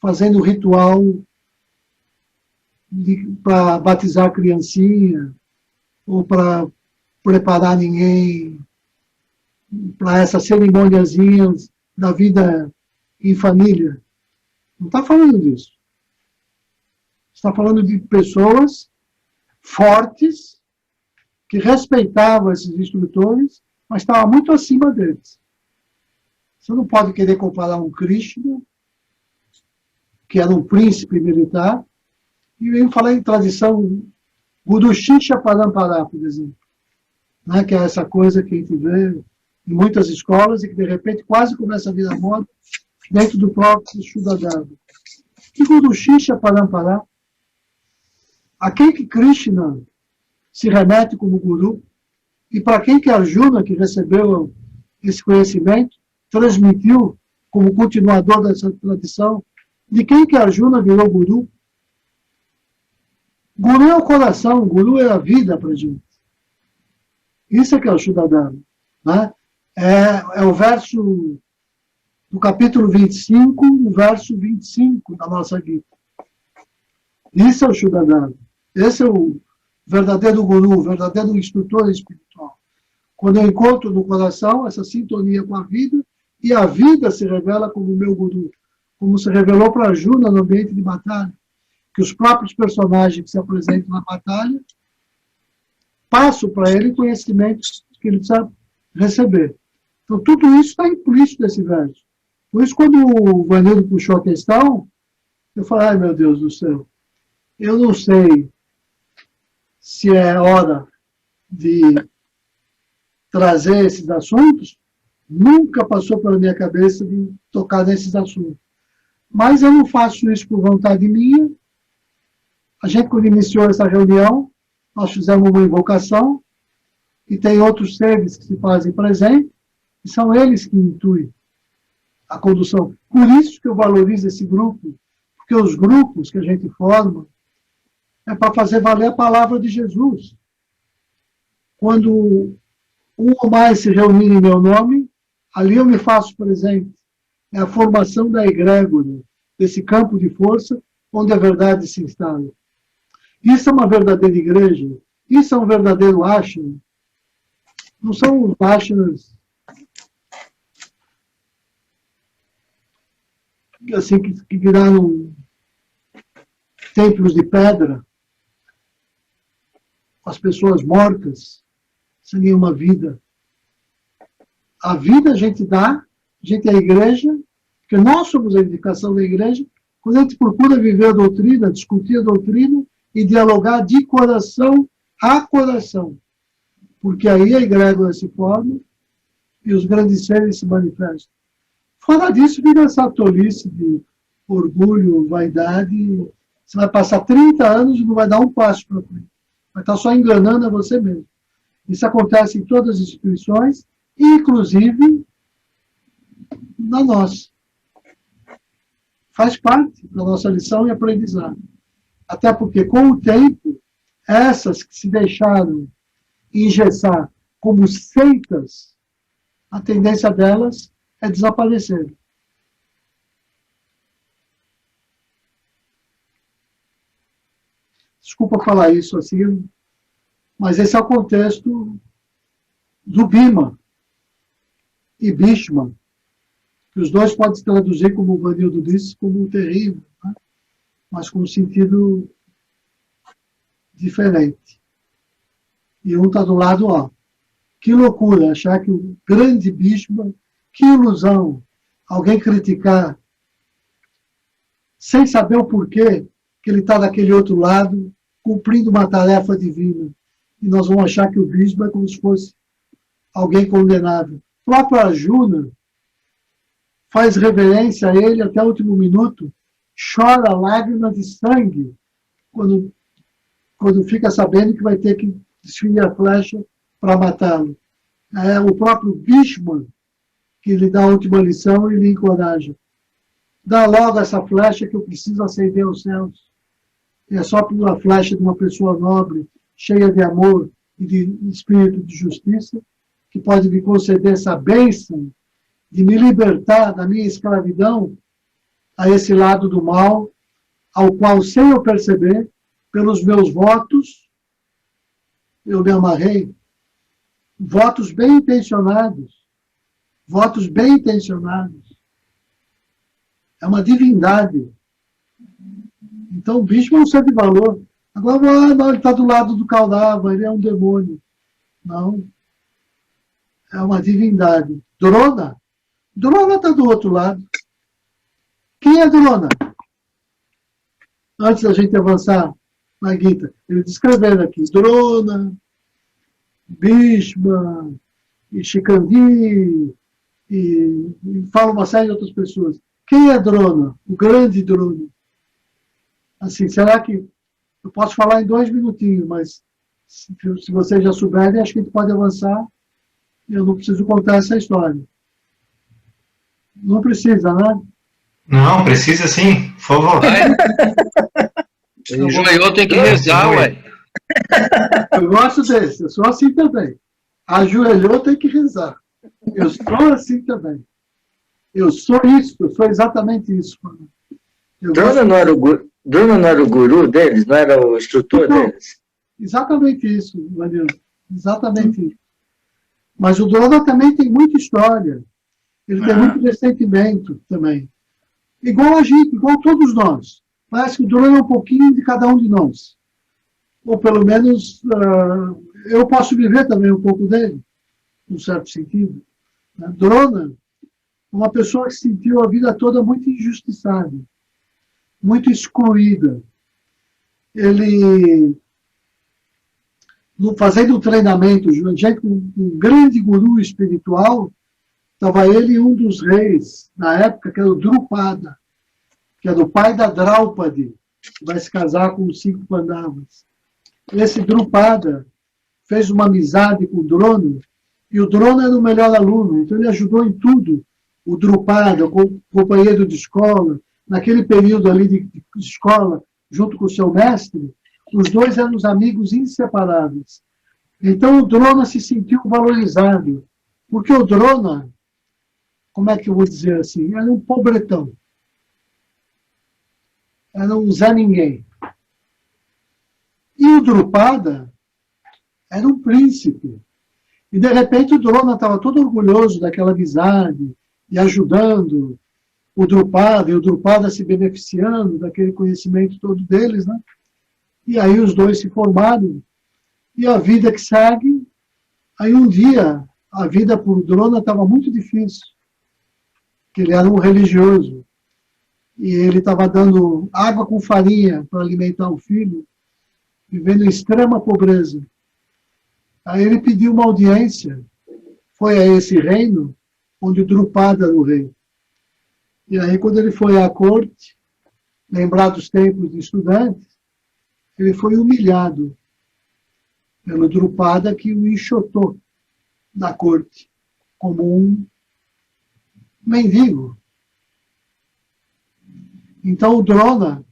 [SPEAKER 4] fazendo ritual para batizar a criancinha ou para preparar ninguém para essas cerimôniazinhas da vida em família. Não está falando disso. Está falando de pessoas fortes que respeitavam esses instrutores, mas estavam muito acima deles. Você não pode querer comparar um Krishna, que era um príncipe militar, e eu falar em tradição Guru Shishya Parampara, por exemplo, né, que é essa coisa que a gente vê em muitas escolas e que de repente quase começa a virar moda dentro do próprio Shuddha Dharma. Que Guru Shishya Parampara? A quem que Krishna se remete como guru? E para quem que Arjuna, que recebeu esse conhecimento, transmitiu como continuador dessa tradição? De quem que Arjuna virou guru? Guru é o coração, guru é a vida para a gente. Isso é que é o Shuddha Dharma. Né? É o verso do capítulo 25, o verso 25 da nossa Gita. Isso é o Shuddha Dharma. Esse é o verdadeiro guru, o verdadeiro instrutor espiritual. Quando eu encontro no coração essa sintonia com a vida, e a vida se revela como meu guru, como se revelou para Arjuna no ambiente de batalha, que os próprios personagens que se apresentam na batalha passam para ele conhecimentos que ele precisa receber. Então, tudo isso está implícito nesse verso. Por isso, quando o Vanildo puxou a questão, eu falei, ai meu Deus do céu, eu não sei se é hora de trazer esses assuntos, nunca passou pela minha cabeça de tocar nesses assuntos. Mas eu não faço isso por vontade minha. A gente, quando iniciou essa reunião, nós fizemos uma invocação, e tem outros seres que se fazem presente, e são eles que intuem a condução. Por isso que eu valorizo esse grupo, porque os grupos que a gente forma é para fazer valer a palavra de Jesus. Quando um ou mais se reunirem em meu nome, ali eu me faço presente. É a formação da egrégora, desse campo de força, onde a verdade se instala. Isso é uma verdadeira igreja? Isso é um verdadeiro ashram? Não são os ashrams assim, que viraram templos de pedra, as pessoas mortas, sem nenhuma vida. A vida a gente dá, a gente é a igreja, Porque nós somos a indicação da igreja quando a gente procura viver a doutrina, discutir a doutrina e dialogar de coração a coração. Porque aí a egrégora se forma e os grandes seres se manifestam. Fora disso, vira essa tolice de orgulho, vaidade. Você vai passar 30 anos e não vai dar um passo para frente. Vai estar só enganando a você mesmo. Isso acontece em todas as instituições, inclusive na nossa. Faz parte da nossa lição e aprendizado. Até porque, com o tempo, essas que se deixaram engessar como seitas, a tendência delas é desaparecer. Desculpa falar isso assim, mas esse é o contexto do Bhima e Bhishma, que os dois podem se traduzir, como o Vanildo disse, como terrível, né? Mas com um sentido diferente. E um está do lado, ó. Que loucura achar que o grande Bhishma, que ilusão, alguém criticar sem saber o porquê que ele está daquele outro lado, cumprindo uma tarefa divina. E nós vamos achar que o Bhishma é como se fosse alguém condenado. O próprio Arjuna faz reverência a ele até o último minuto, chora lágrimas de sangue quando fica sabendo que vai ter que desferir a flecha para matá-lo. É o próprio Bhishma que lhe dá a última lição e lhe encoraja. Dá logo essa flecha que eu preciso ascender aos céus. E é só pela flecha de uma pessoa nobre, cheia de amor e de espírito de justiça, que pode me conceder essa bênção de me libertar da minha escravidão a esse lado do mal, ao qual, sem eu perceber, pelos meus votos, eu me amarrei. Votos bem intencionados. Votos bem intencionados. É uma divindade. Então, o bicho é um ser de valor. Agora, não, ele está do lado do Kaudava, ele é um demônio. Não. É uma divindade. Drona? Drona está do outro lado. Quem é Drona? Antes da gente avançar na Gita, ele descrevendo aqui. Drona, Bhishma, e Shikandi, e fala uma série de outras pessoas. Quem é Drona? O grande Drona. Assim, será que... Eu posso falar em 2 minutinhos, mas se vocês já souberem, acho que a gente pode avançar. Eu não preciso contar essa história. Não precisa, né?
[SPEAKER 5] Não, precisa sim, por favor.
[SPEAKER 1] O Joiô tem que rezar, ué.
[SPEAKER 4] Eu gosto desse, eu sou assim também. Ajoelhou, tem que rezar. Eu sou assim também. Eu sou isso, eu sou exatamente isso.
[SPEAKER 2] Drona não era o guru deles? Não era o instrutor deles?
[SPEAKER 4] Exatamente isso, Vanildo. Exatamente isso. Mas o Drona também tem muita história. Ele tem muito ressentimento também. Igual a gente, igual todos nós. Parece que o Drona é um pouquinho de cada um de nós. Ou pelo menos eu posso viver também um pouco dele, num certo sentido. Drona é uma pessoa que se sentiu a vida toda muito injustiçada, muito excluída. Ele, fazendo um treinamento, junto com um grande guru espiritual, estava ele e um dos reis, na época, que era o Drupada, que era o pai da Draupadi, que vai se casar com os 5 Pandavas. Esse Drupada fez uma amizade com o Drona, e o Drona era o melhor aluno, então ele ajudou em tudo. O Drupada, o companheiro de escola, naquele período ali de escola, junto com o seu mestre, os dois eram os amigos inseparáveis. Então o Drona se sentiu valorizado, porque o Drona, como é que eu vou dizer assim, era um pobretão. Era um Zé Ninguém. E o Drupada era um príncipe. E, de repente, o Drona estava todo orgulhoso daquela amizade e ajudando o Drupada, e o Drupada se beneficiando daquele conhecimento todo deles, né? E aí os dois se formaram. E a vida que segue, aí um dia, a vida para o Drona estava muito difícil. que ele era um religioso, e ele estava dando água com farinha para alimentar o filho, vivendo em extrema pobreza. Aí ele pediu uma audiência, foi a esse reino, onde o Drupada era o rei. E aí, quando ele foi à corte, lembrar dos tempos de estudante, ele foi humilhado pelo Drupada, que o enxotou da corte, como um mendigo. Então o Drona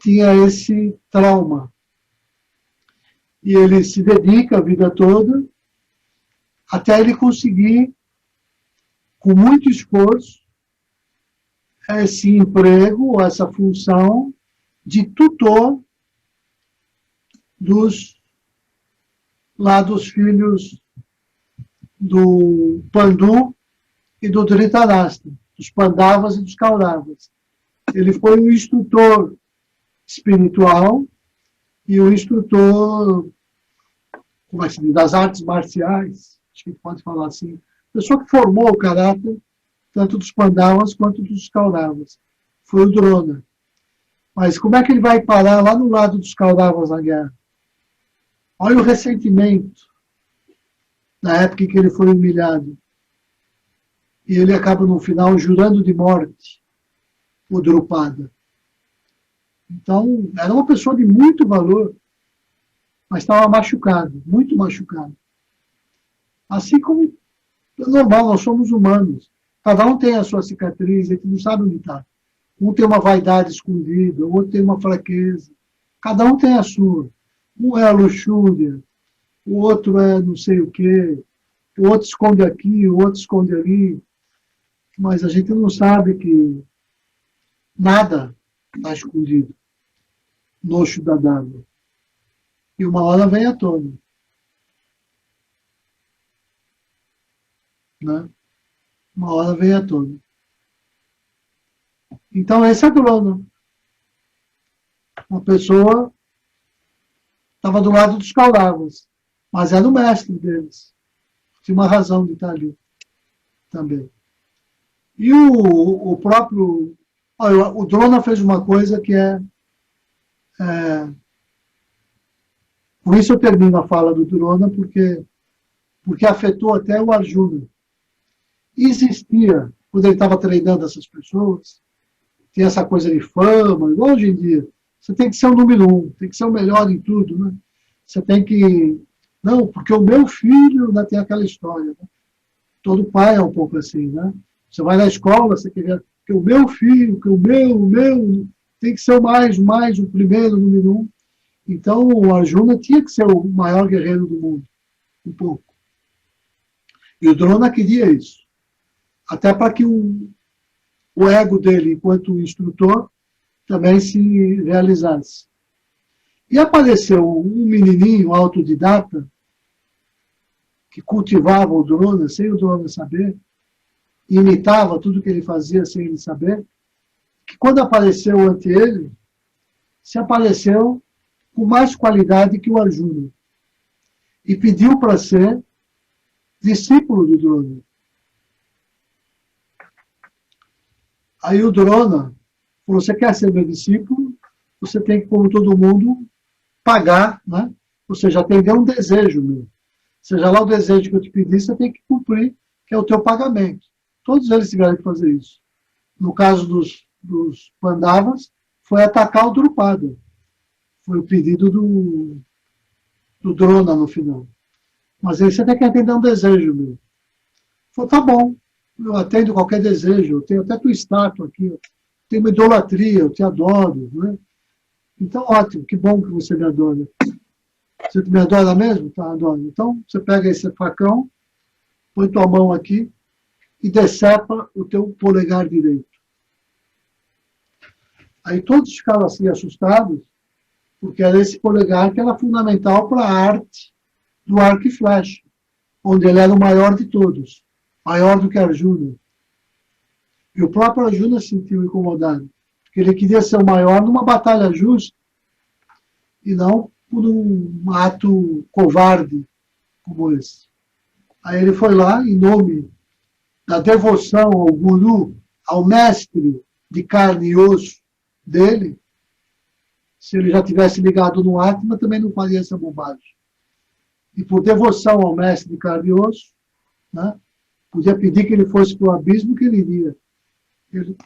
[SPEAKER 4] tinha esse trauma. E ele se dedica a vida toda até ele conseguir, com muito esforço, esse emprego, essa função de tutor dos filhos do Pandu e do Dhritarashtra, dos Pandavas e dos Kauravas. Ele foi o instrutor espiritual e o instrutor, como é que se diz, das artes marciais, acho que pode falar assim, pessoa que formou o caráter tanto dos Pandavas quanto dos Kauravas. Foi o Drona. Mas como é que ele vai parar lá no lado dos Kauravas na guerra? Olha o ressentimento na época em que ele foi humilhado. E ele acaba, no final, jurando de morte o Drupada. Então, era uma pessoa de muito valor, mas estava machucado, muito machucado. Assim como é normal, nós somos humanos. Cada um tem a sua cicatriz, a gente não sabe onde está. Um tem uma vaidade escondida, o outro tem uma fraqueza. Cada um tem a sua. Um é a luxúria, o outro é não sei o quê, o outro esconde aqui, o outro esconde ali. Mas a gente não sabe que nada está escondido no chuva d'água. E uma hora vem à tona. Né? Uma hora vem à tona. Então, esse é Drona. Uma pessoa estava do lado dos Kauravas, mas era o mestre deles. Tinha uma razão de estar ali também. E o próprio... Olha, o Drona fez uma coisa que com isso eu termino a fala do Drona, porque afetou até o Arjuna. Existia, quando ele estava treinando essas pessoas, tinha essa coisa de fama, igual hoje em dia. Você tem que ser o número 1, tem que ser o melhor em tudo, né? Você tem que... Não, porque o meu filho ainda tem aquela história. Né? Todo pai é um pouco assim, né? Você vai na escola, você quer ver que o meu filho, que o meu, tem que ser o primeiro, o número 1. Então, o Arjuna tinha que ser o maior guerreiro do mundo, um pouco. E o Drona queria isso. Até para que o ego dele, enquanto instrutor, também se realizasse. E apareceu um menininho autodidata, que cultivava o Drona, sem o Drona saber, imitava tudo que ele fazia sem ele saber, que quando apareceu ante ele, se apareceu com mais qualidade que o Arjuna. E pediu para ser discípulo do Drona. Aí o Drona falou, você quer ser meu discípulo? Você tem que, como todo mundo, pagar, né? Você já atendeu um desejo meu. Seja lá o desejo que eu te pedi, você tem que cumprir, que é o teu pagamento. Todos eles tiveram que fazer isso. No caso dos Pandavas, foi atacar o Drupada. Foi o pedido do Drona no final. Mas aí você tem que atender um desejo meu. Falei, tá bom, eu atendo qualquer desejo, eu tenho até tua estátua aqui, eu tenho uma idolatria, eu te adoro. Né? Então, ótimo, que bom que você me adora. Você me adora mesmo? Tá, adoro. Então, você pega esse facão, põe tua mão aqui e decepa o teu polegar direito. Aí todos ficaram assim assustados, porque era esse polegar que era fundamental para a arte do arco e flecha, onde ele era o maior de todos, maior do que Arjuna. E o próprio Arjuna se sentiu incomodado, porque ele queria ser o maior numa batalha justa, e não por um ato covarde como esse. Aí ele foi lá, em nome da devoção ao guru, ao mestre de carne e osso dele, se ele já tivesse ligado no Atma, também não faria essa bobagem. E por devoção ao mestre de carne e osso, né, podia pedir que ele fosse para o abismo, que ele iria. Ele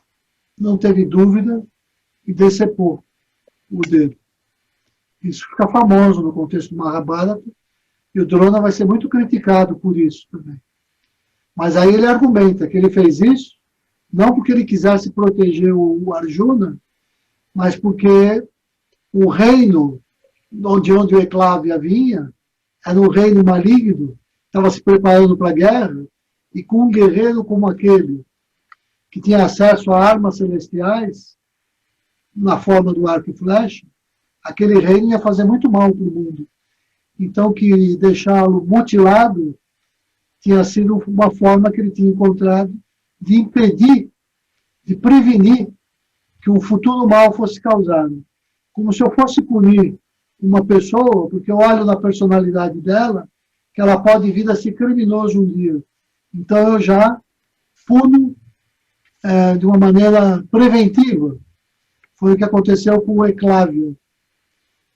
[SPEAKER 4] não teve dúvida e decepou o dedo. Isso fica famoso no contexto do Mahabharata, e o Drona vai ser muito criticado por isso também. Mas aí ele argumenta que ele fez isso, não porque ele quisesse proteger o Arjuna, mas porque o reino de onde o Eclávia vinha era um reino maligno, estava se preparando para a guerra, e com um guerreiro como aquele, que tinha acesso a armas celestiais, na forma do arco e flecha, aquele reino ia fazer muito mal para o mundo. Então, que deixá-lo mutilado tinha sido uma forma que ele tinha encontrado de impedir, de prevenir que um futuro mal fosse causado. Como se eu fosse punir uma pessoa, porque eu olho na personalidade dela, que ela pode vir a ser criminoso um dia. Então, eu já puno de uma maneira preventiva. Foi o que aconteceu com o Eclávio,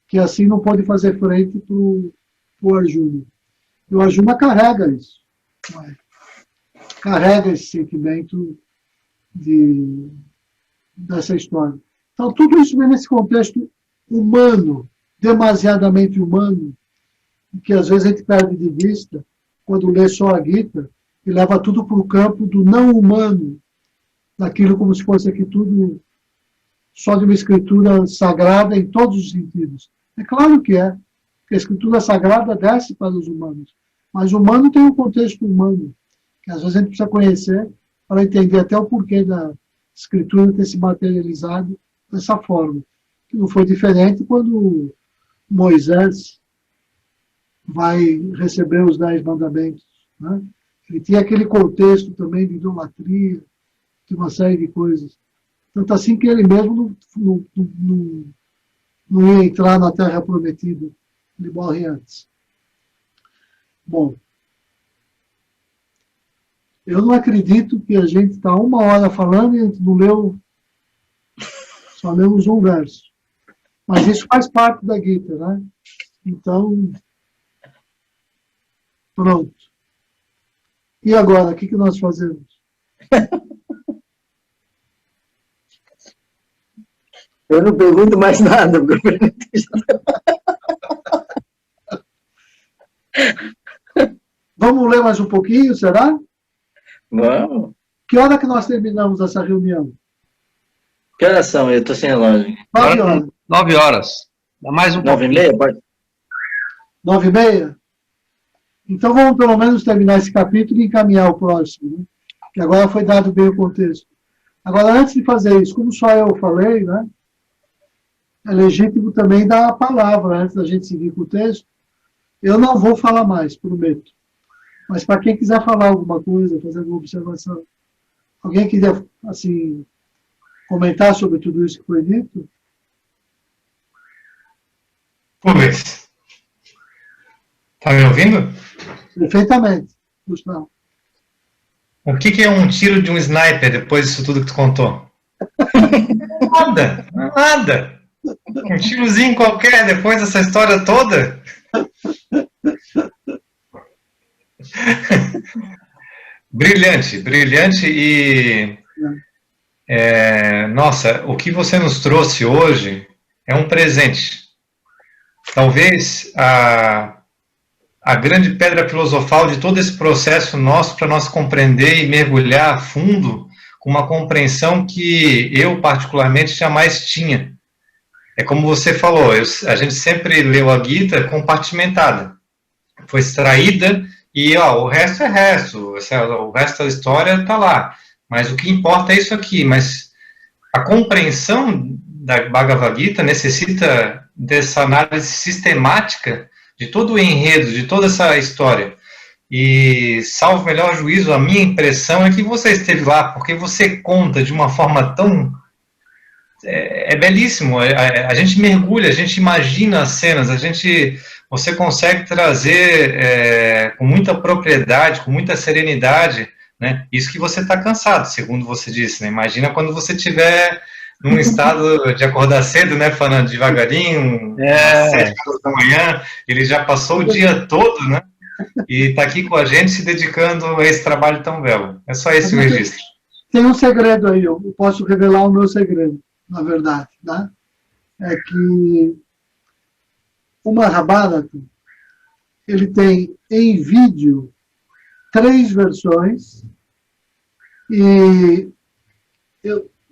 [SPEAKER 4] que assim não pôde fazer frente para o Arjuna. E o Arjuna carrega isso. Carrega esse sentimento dessa história. Então, tudo isso vem nesse contexto humano, demasiadamente humano, que às vezes a gente perde de vista quando lê só a Gita e leva tudo para o campo do não humano, daquilo como se fosse aqui tudo só de uma escritura sagrada em todos os sentidos. É claro que é, porque a escritura sagrada desce para os humanos, mas o humano tem um contexto humano, que às vezes a gente precisa conhecer para entender até o porquê da escritura ter se materializado dessa forma. Que não foi diferente quando Moisés vai receber os 10 mandamentos. Né? Ele tinha aquele contexto também de idolatria, de uma série de coisas. Tanto assim que ele mesmo não ia entrar na Terra Prometida. Ele morre antes. Bom, eu não acredito que a gente está 1 hora falando e a gente não leu, só lemos um verso. Mas isso faz parte da Gita, né? Então, pronto. E agora, o que nós fazemos?
[SPEAKER 2] Eu não pergunto mais nada, porque eu perguntei.
[SPEAKER 4] Vamos ler mais um pouquinho, será?
[SPEAKER 2] Vamos.
[SPEAKER 4] Que hora que nós terminamos essa reunião?
[SPEAKER 2] Que horas são? Eu estou sem relógio.
[SPEAKER 4] 9 horas.
[SPEAKER 5] 9 horas. Dá mais um
[SPEAKER 2] 9h30? Pode?
[SPEAKER 4] 9h30? Então vamos pelo menos terminar esse capítulo e encaminhar o próximo, né? Que agora foi dado bem o contexto. Agora, antes de fazer isso, como só eu falei, né? É legítimo também dar a palavra antes da gente seguir com o texto. Eu não vou falar mais, prometo. Mas para quem quiser falar alguma coisa, fazer alguma observação, alguém quiser, assim, comentar sobre tudo isso que foi dito?
[SPEAKER 5] Rubens, tá me ouvindo?
[SPEAKER 4] Perfeitamente, Gustavo.
[SPEAKER 5] O que é um tiro de um sniper depois disso tudo que tu contou? Nada, nada. Um tirozinho qualquer depois dessa história toda? Brilhante, brilhante e... nossa, o que você nos trouxe hoje é um presente. Talvez a grande pedra filosofal de todo esse processo nosso para nós compreender e mergulhar a fundo com uma compreensão que eu particularmente jamais tinha. É como você falou, a gente sempre leu a Gita compartimentada. Foi extraída e o resto é resto. O resto da história está lá. Mas o que importa é isso aqui. Mas a compreensão da Bhagavad Gita necessita dessa análise sistemática de todo o enredo, de toda essa história. E, salvo melhor juízo, a minha impressão é que você esteve lá, porque você conta de uma forma tão... É belíssimo, a gente mergulha, a gente imagina as cenas, você consegue trazer com muita propriedade, com muita serenidade, né? Isso que você está cansado, segundo você disse, né? Imagina quando você estiver num estado de acordar cedo, né? Falando devagarinho, às 7 horas da manhã, ele já passou o dia todo, né? E está aqui com a gente se dedicando a esse trabalho tão belo. É só esse o registro.
[SPEAKER 4] Tem um segredo aí, eu posso revelar o meu segredo, na verdade, né? É que o Mahabharata, ele tem em vídeo 3 versões e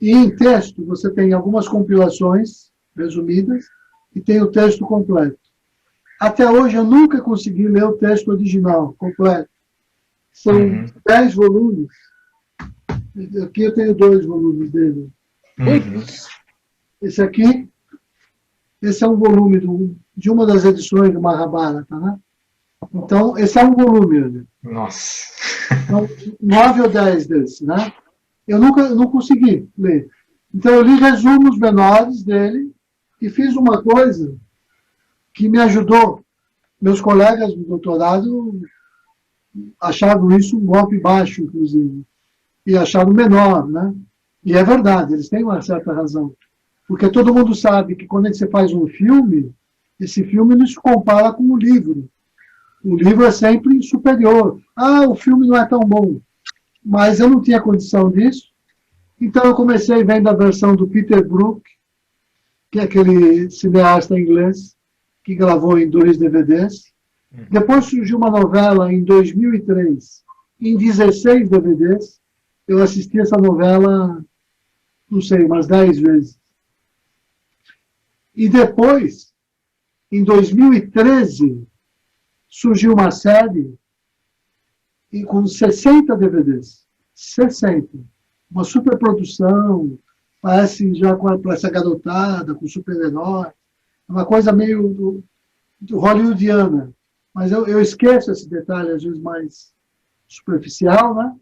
[SPEAKER 4] em texto você tem algumas compilações resumidas e tem o texto completo. Até hoje eu nunca consegui ler o texto original completo. São 10 volumes. Aqui eu tenho 2 volumes dele. Esse aqui, esse é um volume de uma das edições do Mahabharata, né? Então, esse é um volume.
[SPEAKER 5] Nossa.
[SPEAKER 4] Então, 9 ou 10 desses, né? Eu não consegui ler. Então, eu li resumos menores dele e fiz uma coisa que me ajudou. Meus colegas do doutorado achavam isso um golpe baixo, inclusive. E acharam menor, né? E é verdade, eles têm uma certa razão. Porque todo mundo sabe que quando você faz um filme, esse filme não se compara com o livro. O livro é sempre superior. Ah, o filme não é tão bom. Mas eu não tinha condição disso. Então eu comecei vendo a versão do Peter Brook, que é aquele cineasta inglês que gravou em 2 DVDs. Depois surgiu uma novela em 2003, em 16 DVDs. Eu assisti essa novela, não sei, umas 10 vezes. E depois, em 2013, surgiu uma série com 60 DVDs. 60. Uma superprodução, parece já com essa garotada, com super-herói. Uma coisa meio do hollywoodiana. Mas eu esqueço esse detalhe, às vezes, mais superficial, né?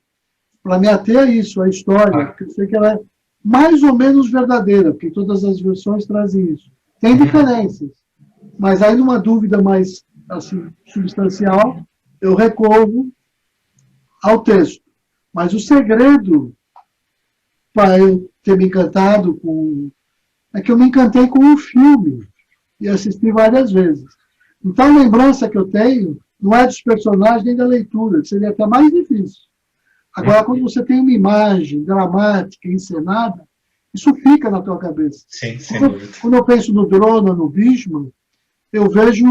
[SPEAKER 4] Para me ater a isso, a história, porque eu sei que ela é mais ou menos verdadeira, porque todas as versões trazem isso. Tem diferenças, mas aí numa dúvida mais assim, substancial, eu recorro ao texto. Mas o segredo para eu ter me encantado é que eu me encantei com o filme e assisti várias vezes. Então a lembrança que eu tenho não é dos personagens nem da leitura, que seria até mais difícil. Agora, quando você tem uma imagem dramática, encenada, isso fica na tua cabeça.
[SPEAKER 5] Sim, sem dúvida.
[SPEAKER 4] Quando eu penso no Drona, no Bhishma, eu vejo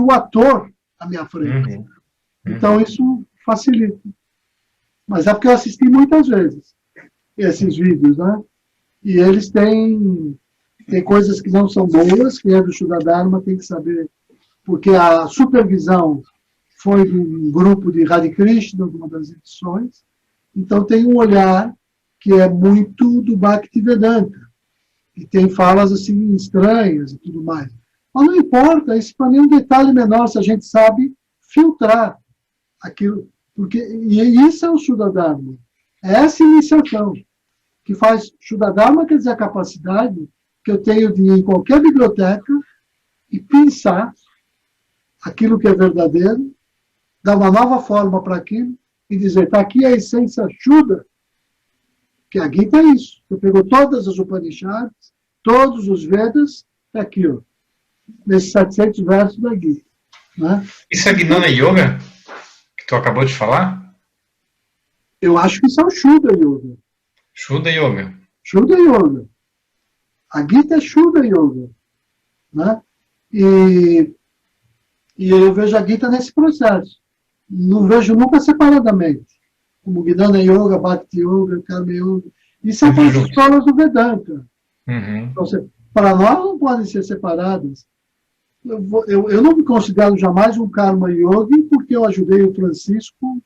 [SPEAKER 4] o ator à minha frente. Então, isso facilita. Mas é porque eu assisti muitas vezes esses vídeos, né? E eles têm coisas que não são boas, quem é do Shuddha-dharma tem que saber, porque a supervisão foi de um grupo de Hare Krishna, de uma das edições, então tem um olhar que é muito do Bhaktivedanta, e tem falas assim estranhas e tudo mais. Mas não importa, isso para mim é um detalhe menor, se a gente sabe filtrar aquilo, porque e isso é o Shuddha-dharma, é essa iniciação que faz Shuddha-dharma, quer dizer a capacidade que eu tenho de ir em qualquer biblioteca e pensar aquilo que é verdadeiro, dar uma nova forma para aquilo e dizer, está aqui a essência Shuddha, que a Gita é isso. Você pegou todas as Upanishads, todos os Vedas, está aqui, ó, nesses 700 versos da Gita. Né?
[SPEAKER 5] Isso é Gnana Yoga, que tu acabou de falar?
[SPEAKER 4] Eu acho que isso é o Shuddha Yoga.
[SPEAKER 5] Shuddha Yoga.
[SPEAKER 4] Shuddha Yoga. A Gita é Shuddha Yoga. Né? E eu vejo a Gita nesse processo. Não vejo nunca separadamente. Como Gnana Yoga, Bhakti Yoga, Karma Yoga. Isso são as escolas do Vedanta. Então, para nós não podem ser separadas. Eu não me considero jamais um Karma Yogi, porque eu ajudei o Francisco,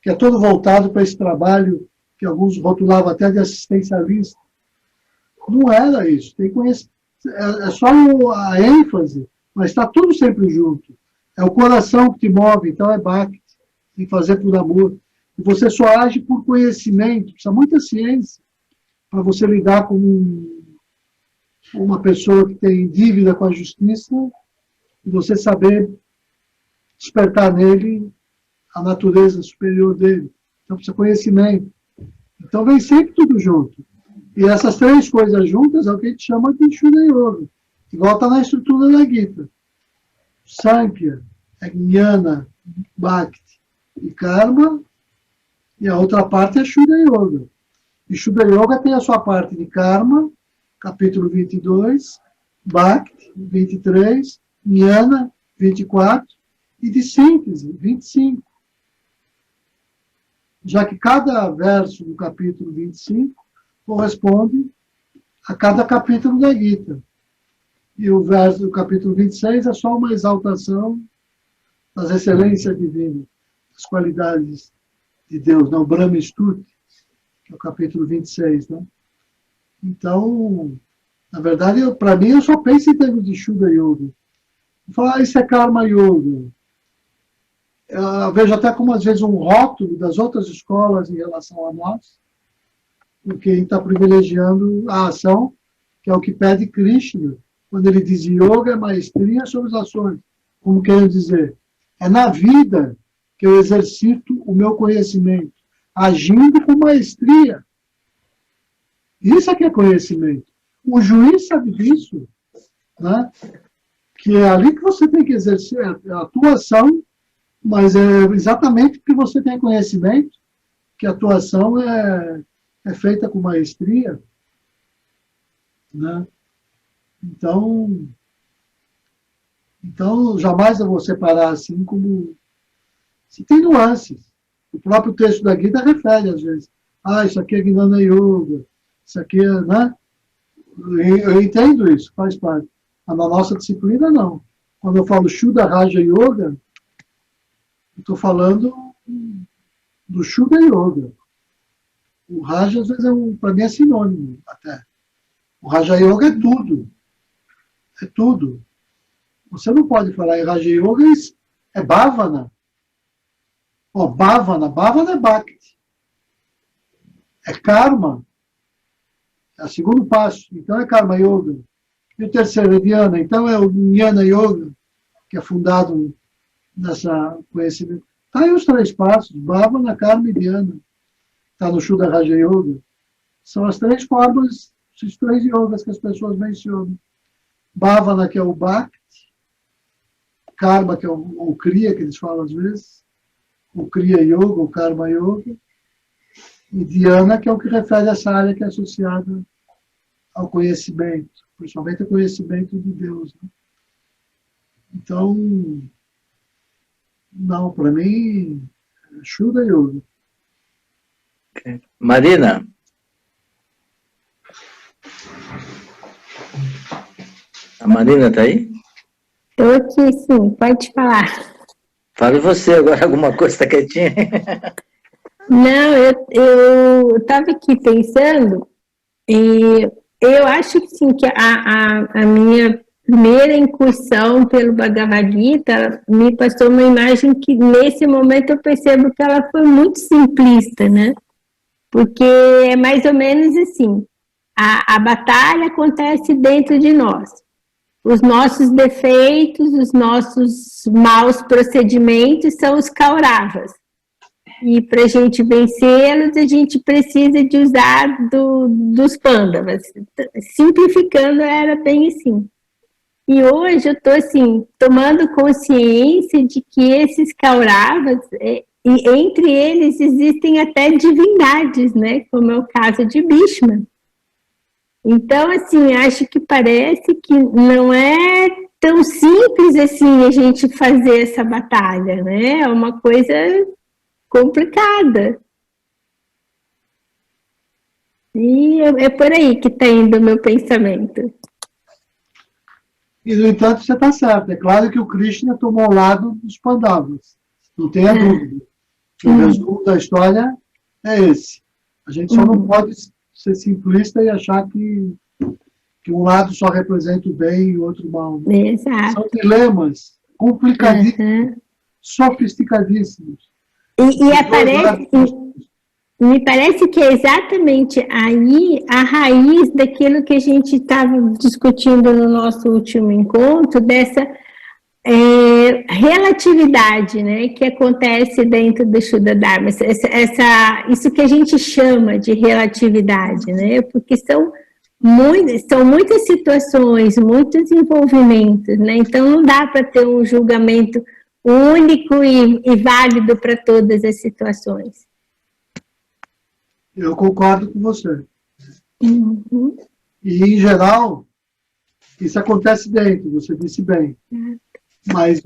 [SPEAKER 4] que é todo voltado para esse trabalho, que alguns rotulavam até de assistencialista. Não era isso. Tem é só a ênfase, mas está tudo sempre junto. É o coração que te move, então é Bhakti. Tem que fazer por amor. E você só age por conhecimento. Precisa muita ciência para você lidar com uma pessoa que tem dívida com a justiça e você saber despertar nele a natureza superior dele. Então precisa conhecimento. Então vem sempre tudo junto. E essas três coisas juntas é o que a gente chama de Shuddha Yoga. Igual está na estrutura da Gita. Sankhya, Jnana, Bhakti e Karma. E a outra parte é Shuddha Yoga. E Shuddha Yoga tem a sua parte de Karma, capítulo 22, Bhakti, 23, Jnana, 24, e de síntese, 25. Já que cada verso do capítulo 25 corresponde a cada capítulo da Gita. E o verso do capítulo 26 é só uma exaltação das excelências divinas, das qualidades de Deus, não? O Brahma Stuti, que é o capítulo 26. Né? Então, na verdade, para mim, eu só penso em termos de Shuddha Yoga. Eu falo, isso é Karma Yoga. Eu vejo até como, às vezes, um rótulo das outras escolas em relação a nós, porque a gente está privilegiando a ação, que é o que pede Krishna, quando ele diz yoga é maestria sobre as ações. Como querem dizer? É na vida que eu exercito o meu conhecimento, agindo com maestria. Isso aqui é conhecimento. O juiz sabe disso, né? Que é ali que você tem que exercer a atuação, mas é exatamente porque você tem conhecimento que a atuação é feita com maestria, né? Então, jamais eu vou separar assim como... Se tem nuances. O próprio texto da Gita refere, às vezes. Isso aqui é Jnana Yoga, isso aqui é... Né? Eu entendo isso, faz parte. Mas na nossa disciplina, não. Quando eu falo Shuddha Raja Yoga, eu estou falando do Shuddha Yoga. O Raja, às vezes, para mim, é sinônimo, até. O Raja Yoga é tudo. É tudo. Você não pode falar em Raja Yoga, é Bhavana. Bhavana é Bhakti. É Karma. É o segundo passo. Então é Karma Yoga. E o terceiro é Dhyana. Então é o Jnana Yoga, que é fundado nessa conhecimento. Está aí os três passos. Bhavana, Karma e Dhyana. Está no Shuddha Raja Yoga. São as três formas, esses três yogas que as pessoas mencionam. Bhavana, que é o Bhakti. Karma, que é o Kriya, que eles falam às vezes. O Kriya Yoga, o Karma Yoga. E Dhyana, que é o que refere a essa área que é associada ao conhecimento. Principalmente o conhecimento de Deus. Né? Então, não, para mim, Shuddha Yoga.
[SPEAKER 2] Okay. Marina. A Marina está aí?
[SPEAKER 3] Estou aqui, sim, pode falar.
[SPEAKER 2] Fale você agora, alguma coisa, está quietinha?
[SPEAKER 3] Não, eu estava aqui pensando, e eu acho que sim, que a minha primeira incursão pelo Bhagavad Gita me passou uma imagem que, nesse momento, eu percebo que ela foi muito simplista, né? Porque é mais ou menos assim, a batalha acontece dentro de nós. Os nossos defeitos, os nossos maus procedimentos são os Kauravas. E para a gente vencê-los, a gente precisa de usar dos Pandavas. Simplificando, era bem assim. E hoje eu estou assim, tomando consciência de que esses Kauravas, e entre eles existem até divindades, né? Como é o caso de Bhishma. Então, assim, acho que parece que não é tão simples assim a gente fazer essa batalha, né? É uma coisa complicada. E é por aí que está indo o meu pensamento.
[SPEAKER 4] E, no entanto, você está certo. É claro que o Krishna tomou o lado dos Pandavas. Não tenha dúvida. O resumo da história é esse. A gente só não pode ser simplista e achar que um lado só representa o bem e o outro o mal.
[SPEAKER 3] Exato.
[SPEAKER 4] São dilemas complicadíssimos, sofisticadíssimos.
[SPEAKER 3] Me parece que é exatamente aí a raiz daquilo que a gente estava discutindo no nosso último encontro, dessa relatividade, né, que acontece dentro do Shuddha Dharma, isso que a gente chama de relatividade, né, porque são muitas situações, muitos envolvimentos, né, então não dá para ter um julgamento único e válido para todas as situações.
[SPEAKER 4] Eu concordo com você.
[SPEAKER 3] Uhum.
[SPEAKER 4] E, em geral, isso acontece dentro, você disse bem. Mas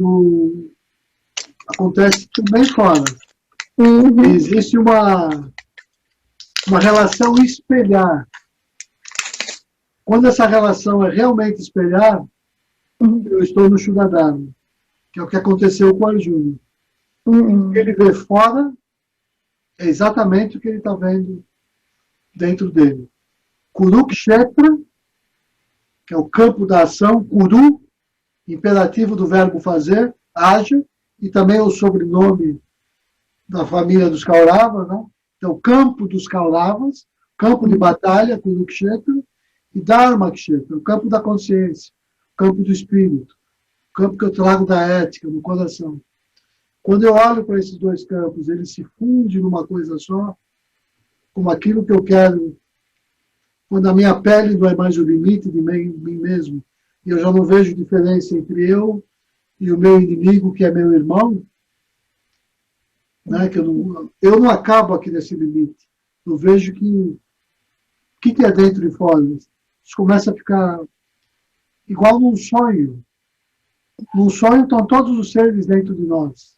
[SPEAKER 4] acontece também fora.
[SPEAKER 3] Uhum.
[SPEAKER 4] Existe uma relação espelhar. Quando essa relação é realmente espelhar, eu estou no Shuddha Dharma, que é o que aconteceu com o Arjuna. O que ele vê fora é exatamente o que ele está vendo dentro dele. Kurukshetra, que é o campo da ação, Kuru, imperativo do verbo fazer, haja, e também o sobrenome da família dos Kauravas, né? Então, campo dos Kauravas, campo de batalha, Kurukshetra, e Dharmakshetra, o campo da consciência, o campo do espírito, o campo que eu trago da ética, no coração. Quando eu olho para esses dois campos, eles se fundem numa coisa só, como aquilo que eu quero, quando a minha pele não é mais o limite de mim mesmo, e eu já não vejo diferença entre eu e o meu inimigo, que é meu irmão, né, que eu não acabo aqui nesse limite. Eu vejo que o que é dentro e fora? Isso começa a ficar igual num sonho. Num sonho estão todos os seres dentro de nós.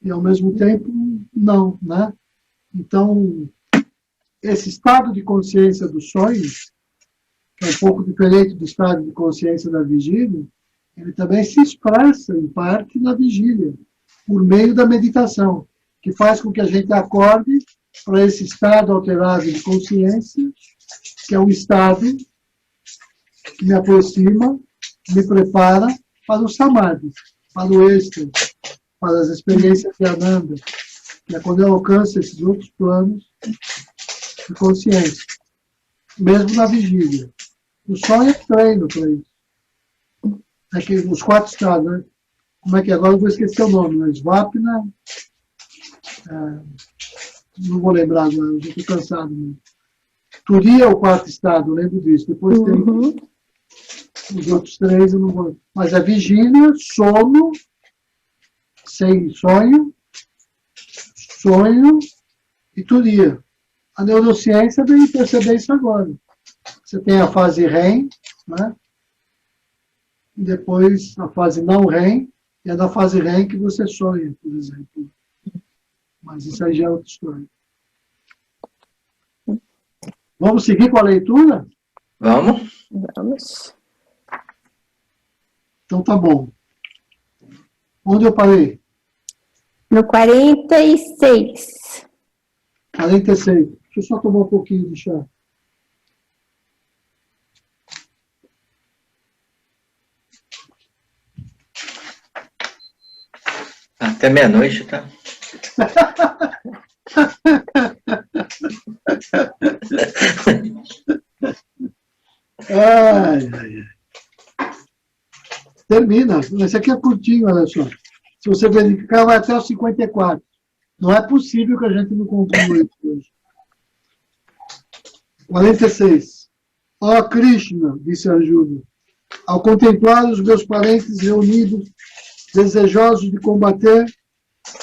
[SPEAKER 4] E, ao mesmo tempo, não, né? Então, esse estado de consciência do sonho, que é um pouco diferente do estado de consciência da vigília, ele também se expressa, em parte, na vigília, por meio da meditação, que faz com que a gente acorde para esse estado alterado de consciência, que é um estado que me aproxima, me prepara para o samadhi, para o êxtase, para as experiências de Ananda, que é quando eu alcanço esses outros planos de consciência, mesmo na vigília. O sonho é treino para isso. É que os 4 estados, né? Como é que é? Agora eu vou esquecer o nome, né? Svapna, não vou lembrar agora, eu já estou cansado. Né? Turiya é o 4º estado, eu lembro disso. Depois tem os outros 3, eu não vou. Mas a vigília, sono, sem sonho e Turiya. A neurociência vem perceber isso agora. Você tem a fase REM, né? E depois a fase não REM, e é na fase REM que você sonha, por exemplo. Mas isso aí já é outra história. Vamos seguir com a leitura?
[SPEAKER 2] Vamos?
[SPEAKER 3] Vamos.
[SPEAKER 4] Então tá bom. Onde eu parei?
[SPEAKER 3] No 46.
[SPEAKER 4] 46. Deixa eu só tomar um pouquinho de chá.
[SPEAKER 2] Até meia-noite, tá?
[SPEAKER 4] Ai. Termina. Esse aqui é curtinho, olha só. Se você verificar, vai até o 54. Não é possível que a gente não conclua isso hoje. 46. Ó Krishna, disse Arjuna, ao contemplar os meus parentes reunidos, desejosos de combater,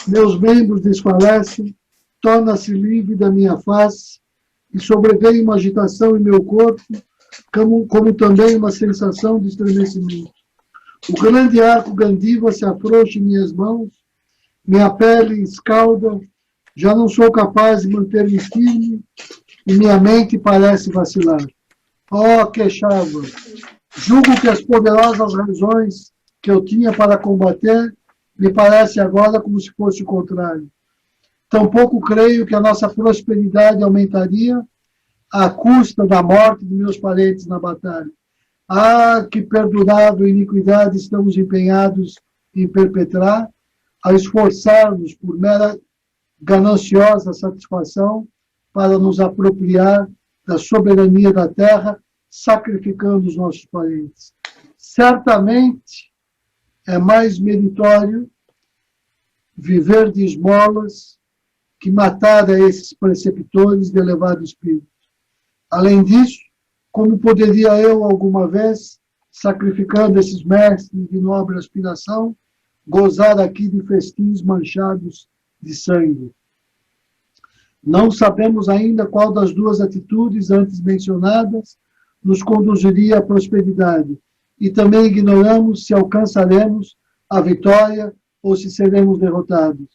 [SPEAKER 4] meus membros desfalecem, torna-se livre da minha face, e sobreveio uma agitação em meu corpo, como também uma sensação de estremecimento. O grande arco Gandiva se afrouxa em minhas mãos, minha pele escalda, já não sou capaz de manter-me firme, e minha mente parece vacilar. Ó Keshava, julgo que as poderosas razões que eu tinha para combater me parece agora como se fosse o contrário. Tampouco creio que a nossa prosperidade aumentaria à custa da morte de meus parentes na batalha. Ah, que perdurável iniquidade estamos empenhados em perpetrar, a esforçar-nos por mera gananciosa satisfação para nos apropriar da soberania da terra, sacrificando os nossos parentes. Certamente é mais meritório viver de esmolas que matar a esses preceptores de elevado espírito. Além disso, como poderia eu, alguma vez, sacrificando esses mestres de nobre aspiração, gozar aqui de festins manchados de sangue? Não sabemos ainda qual das duas atitudes antes mencionadas nos conduziria à prosperidade, e também ignoramos se alcançaremos a vitória ou se seremos derrotados.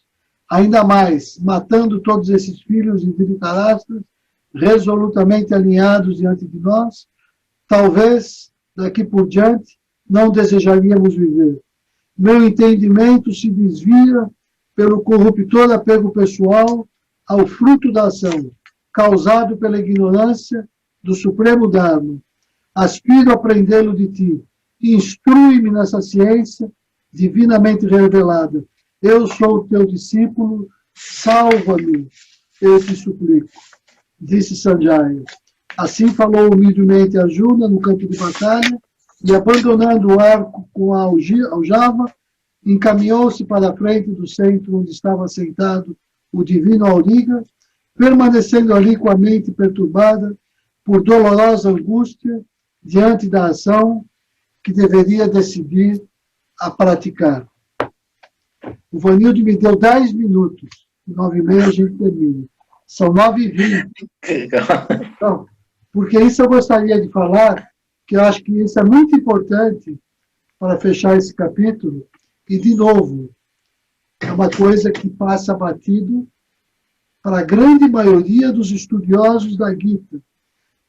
[SPEAKER 4] Ainda mais, matando todos esses filhos de Dhritarashtra, resolutamente alinhados diante de nós, talvez, daqui por diante, não desejaríamos viver. Meu entendimento se desvia pelo corruptor apego pessoal ao fruto da ação, causado pela ignorância do Supremo Dharma. Aspiro a aprendê-lo de ti. Instrui-me nessa ciência divinamente revelada. Eu sou o teu discípulo, salva-me, eu te suplico. Disse Sanjaya. Assim falou humildemente Arjuna no campo de batalha, e abandonando o arco com a aljava, encaminhou-se para a frente do centro onde estava sentado o divino Auriga, permanecendo ali com a mente perturbada por dolorosa angústia diante da ação que deveria decidir a praticar. O Vanildo me deu 10 minutos, 9h30 a gente termina. São 9h20. Então, porque isso eu gostaria de falar, que eu acho que isso é muito importante para fechar esse capítulo, e, de novo, é uma coisa que passa batido para a grande maioria dos estudiosos da Gita,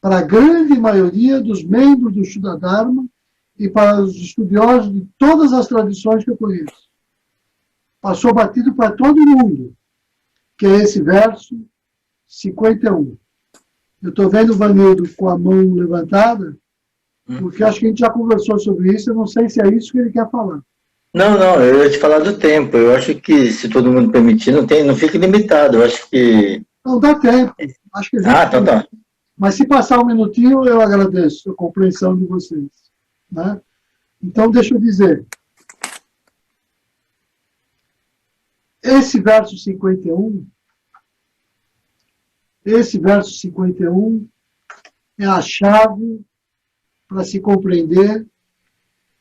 [SPEAKER 4] para a grande maioria dos membros do Shuddha Dharma e para os estudiosos de todas as tradições que eu conheço. Passou batido para todo mundo, que é esse verso 51. Eu estou vendo o Vanildo com a mão levantada, porque acho que a gente já conversou sobre isso, eu não sei se é isso que ele quer falar.
[SPEAKER 2] Não, eu ia te falar do tempo. Eu acho que, se todo mundo permitir, não fica limitado. Eu acho que...
[SPEAKER 4] Não dá tempo. Acho que
[SPEAKER 2] então tá.
[SPEAKER 4] Mas se passar um minutinho, eu agradeço a compreensão de vocês. Né? Então, deixa eu dizer. Esse verso 51 é a chave para se compreender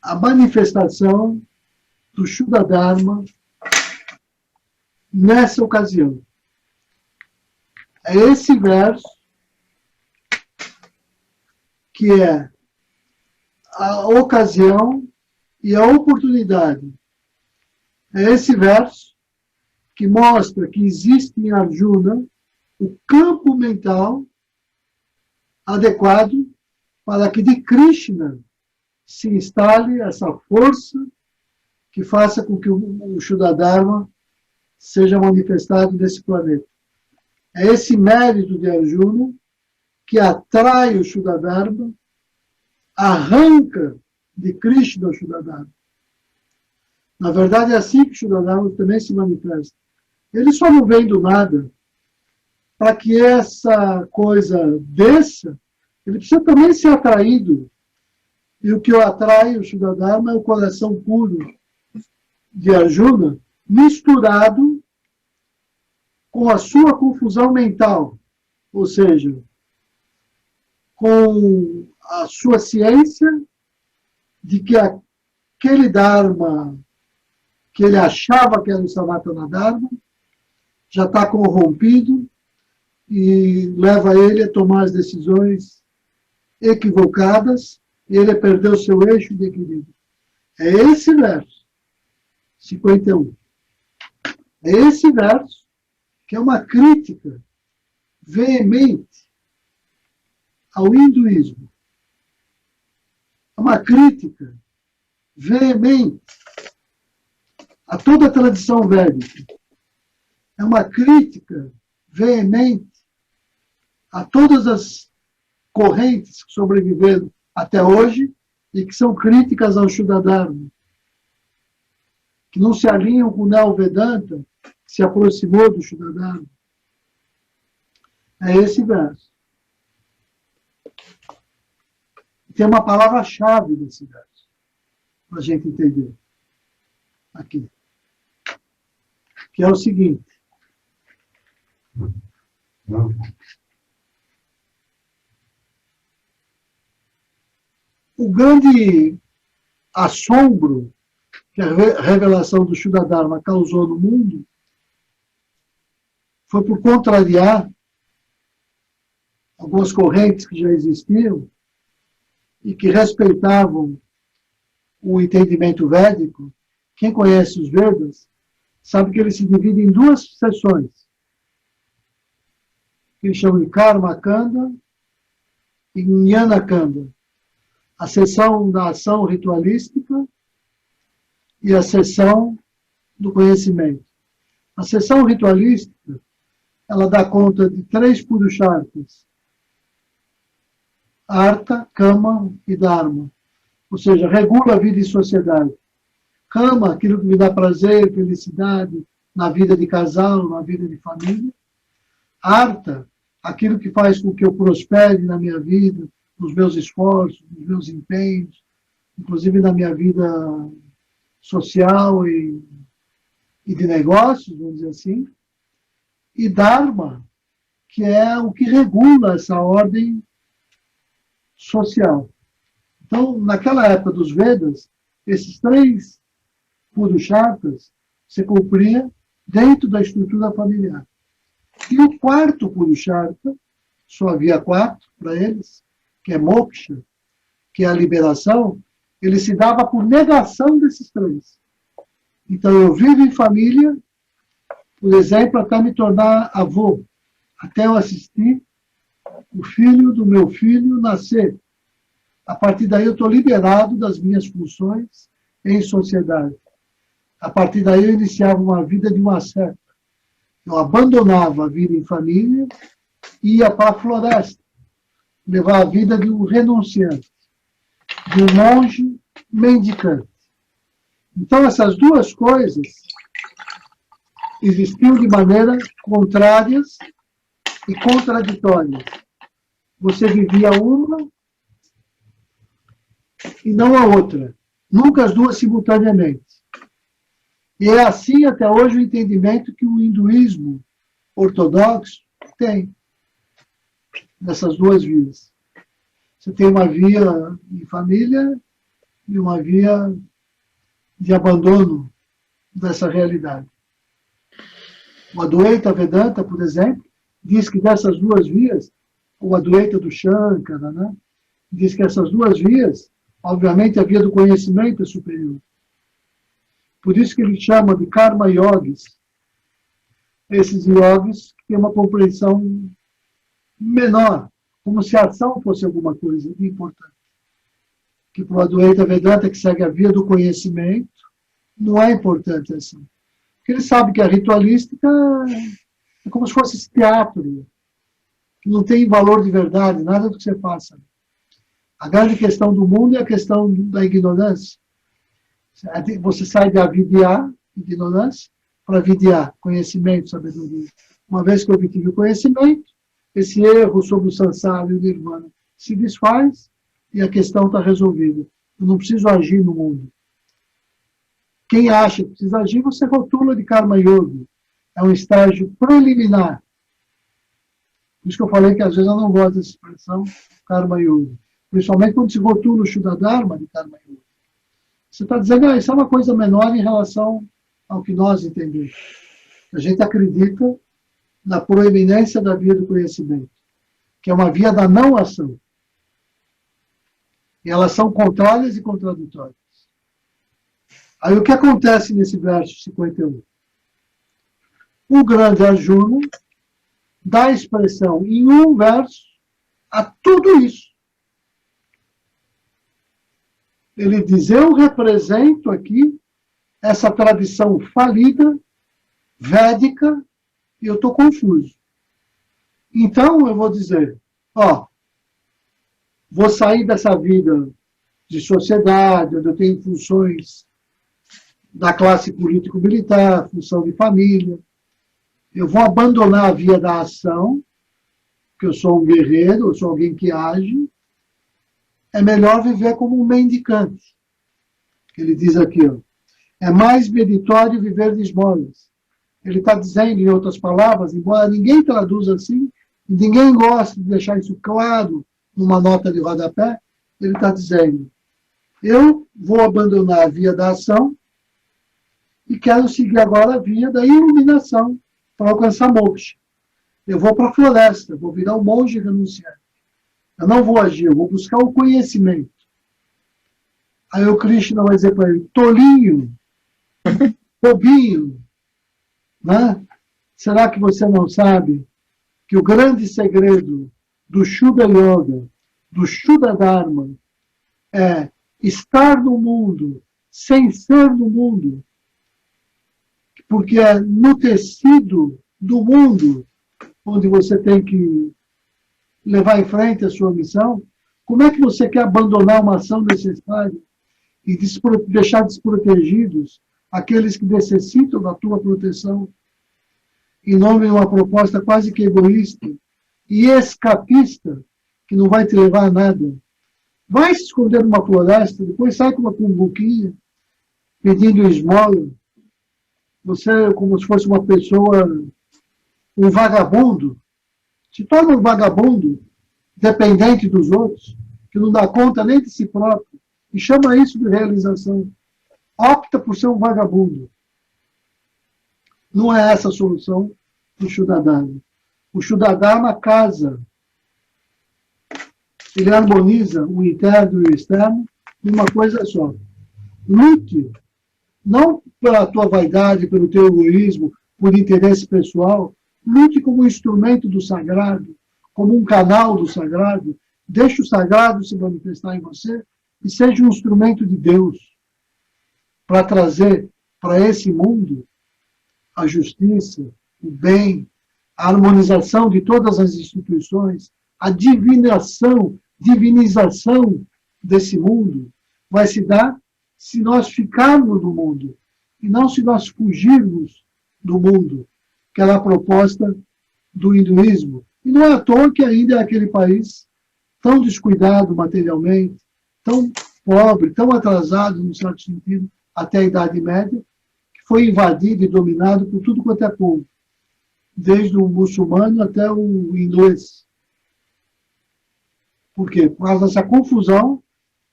[SPEAKER 4] a manifestação do Shuddha Dharma nessa ocasião. É esse verso que é a ocasião e a oportunidade. É esse verso que mostra que existe em Arjuna o campo mental adequado para que de Krishna se instale essa força que faça com que o Shuddha Dharma seja manifestado nesse planeta. É esse mérito de Arjuna que atrai o Shuddha Dharma, arranca de Krishna o Shuddha Dharma. Na verdade, é assim que o Shuddha Dharma também se manifesta. Ele só não vem do nada. Para que essa coisa desça, ele precisa também ser atraído. E o que o atrai, o Shuddha Dharma, é o coração puro de Arjuna, misturado com a sua confusão mental, ou seja, com a sua ciência de que aquele Dharma que ele achava que era o Sanatana Dharma já está corrompido e leva ele a tomar as decisões equivocadas e ele perdeu seu eixo de equilíbrio. É esse verso 51. É esse verso que é uma crítica veemente ao hinduísmo. É uma crítica veemente a toda a tradição védica. É uma crítica veemente a todas as correntes que sobreviveram até hoje e que são críticas ao Shuddha Dharma, que não se alinham com o Neo Vedanta, que se aproximou do Shuddha Dharma. É esse verso. Tem uma palavra-chave nesse verso, para a gente entender. aqui, que é o seguinte. O grande assombro que a revelação do Shuddha Dharma causou no mundo foi por contrariar algumas correntes que já existiam e que respeitavam o entendimento védico. Quem conhece os Vedas sabe que ele se divide em duas seções, que eles chamam de Karma Kanda e Jnana Kanda. A seção da ação ritualística e a seção do conhecimento. A seção ritualística, ela dá conta de 3 purusharthas: Artha, Kama e Dharma. Ou seja, regula a vida em sociedade. Kama, aquilo que me dá prazer, felicidade na vida de casal, na vida de família. Artha, aquilo que faz com que eu prospere na minha vida, nos meus esforços, nos meus empenhos, inclusive na minha vida social e de negócios, vamos dizer assim. E Dharma, que é o que regula essa ordem social. Então, naquela época dos Vedas, esses 3 purusharthas se cumpria dentro da estrutura familiar. E o 4º purushartha, só havia 4 para eles, que é moksha, que é a liberação, ele se dava por negação desses 3. Então, eu vivo em família, por exemplo, até me tornar avô, até eu assistir o filho do meu filho nascer. A partir daí eu estou liberado das minhas funções em sociedade. A partir daí eu iniciava uma vida de uma seta. Eu abandonava a vida em família e ia para a floresta, levar a vida de um renunciante, de um monge mendicante. Então essas duas coisas existiam de maneira contrárias e contraditórias. Você vivia uma e não a outra. Nunca as duas simultaneamente. E é assim até hoje o entendimento que o hinduísmo ortodoxo tem nessas duas vias. Você tem uma via em família e uma via de abandono dessa realidade. O Advaita Vedanta, por exemplo, diz que dessas duas vias, o Advaita do Shankara, né, diz que essas duas vias, obviamente a via do conhecimento é superior. Por isso que ele chama de Karma Yogis, esses yogis que têm uma compreensão menor, como se a ação fosse alguma coisa importante. Que para o Advaita Vedanta, que segue a via do conhecimento, não é importante a ação. Porque ele sabe que a ritualística é como se fosse esse teatro, que não tem valor de verdade, nada do que você faça. A grande questão do mundo é a questão da ignorância. Você sai da avidya, ignorância, para avidya, conhecimento, sabedoria. Uma vez que eu obtive o conhecimento, esse erro sobre o samsara e o nirvana se desfaz e a questão está resolvida. Eu não preciso agir no mundo. Quem acha que precisa agir, você rotula de Karma Yoga. É um estágio preliminar. Por isso que eu falei que às vezes eu não gosto dessa expressão Karma Yoga. Principalmente quando se rotula o Shuddha Dharma de Karma Yoga. Você está dizendo, isso é uma coisa menor em relação ao que nós entendemos. A gente acredita na proeminência da via do conhecimento, que é uma via da não ação. E elas são contrárias e contraditórias. Aí o que acontece nesse verso 51? O grande Arjuna dá expressão em um verso a tudo isso. Ele diz, eu represento aqui essa tradição falida, védica, e eu estou confuso. Então eu vou dizer, vou sair dessa vida de sociedade, onde eu tenho funções da classe político-militar, função de família. Eu vou abandonar a via da ação, porque eu sou um guerreiro, eu sou alguém que age. É melhor viver como um mendicante. Ele diz aqui, É mais meritório viver de esmolas. Ele está dizendo, em outras palavras, embora ninguém traduza assim, e ninguém gosta de deixar isso claro numa nota de rodapé, ele está dizendo, eu vou abandonar a via da ação e quero seguir agora a via da iluminação para alcançar moksha. Eu vou para a floresta, vou virar um monge renunciante. Eu não vou agir, eu vou buscar o conhecimento. Aí o Krishna vai dizer para ele, tolinho, bobinho, né? Será que você não sabe que o grande segredo do Shuddha Yoga, do Shuddha Dharma, é estar no mundo sem ser no mundo? Porque é no tecido do mundo onde você tem que levar em frente a sua missão. Como é que você quer abandonar uma ação necessária e deixar desprotegidos aqueles que necessitam da tua proteção, em nome de uma proposta quase que egoísta e escapista, que não vai te levar a nada? Vai se esconder numa floresta, depois sai com uma cumbuquinha, pedindo esmola. Você é como se fosse uma pessoa, um vagabundo, se torna um vagabundo, dependente dos outros, que não dá conta nem de si próprio, e chama isso de realização. Opta por ser um vagabundo. Não é essa a solução do Shuddha Dharma. O Shuddha Dharma casa. Ele harmoniza o interno e o externo numa coisa só. Lute, não pela tua vaidade, pelo teu egoísmo, por interesse pessoal. Lute como um instrumento do sagrado, como um canal do sagrado. Deixe o sagrado se manifestar em você e seja um instrumento de Deus para trazer para esse mundo a justiça, o bem, a harmonização de todas as instituições, a divinização desse mundo vai se dar se nós ficarmos no mundo e não se nós fugirmos do mundo, que era a proposta do hinduísmo. E não é à toa que ainda é aquele país tão descuidado materialmente, tão pobre, tão atrasado, no certo sentido, até a Idade Média, que foi invadido e dominado por tudo quanto é povo, desde o muçulmano até o inglês. Por quê? Por causa dessa confusão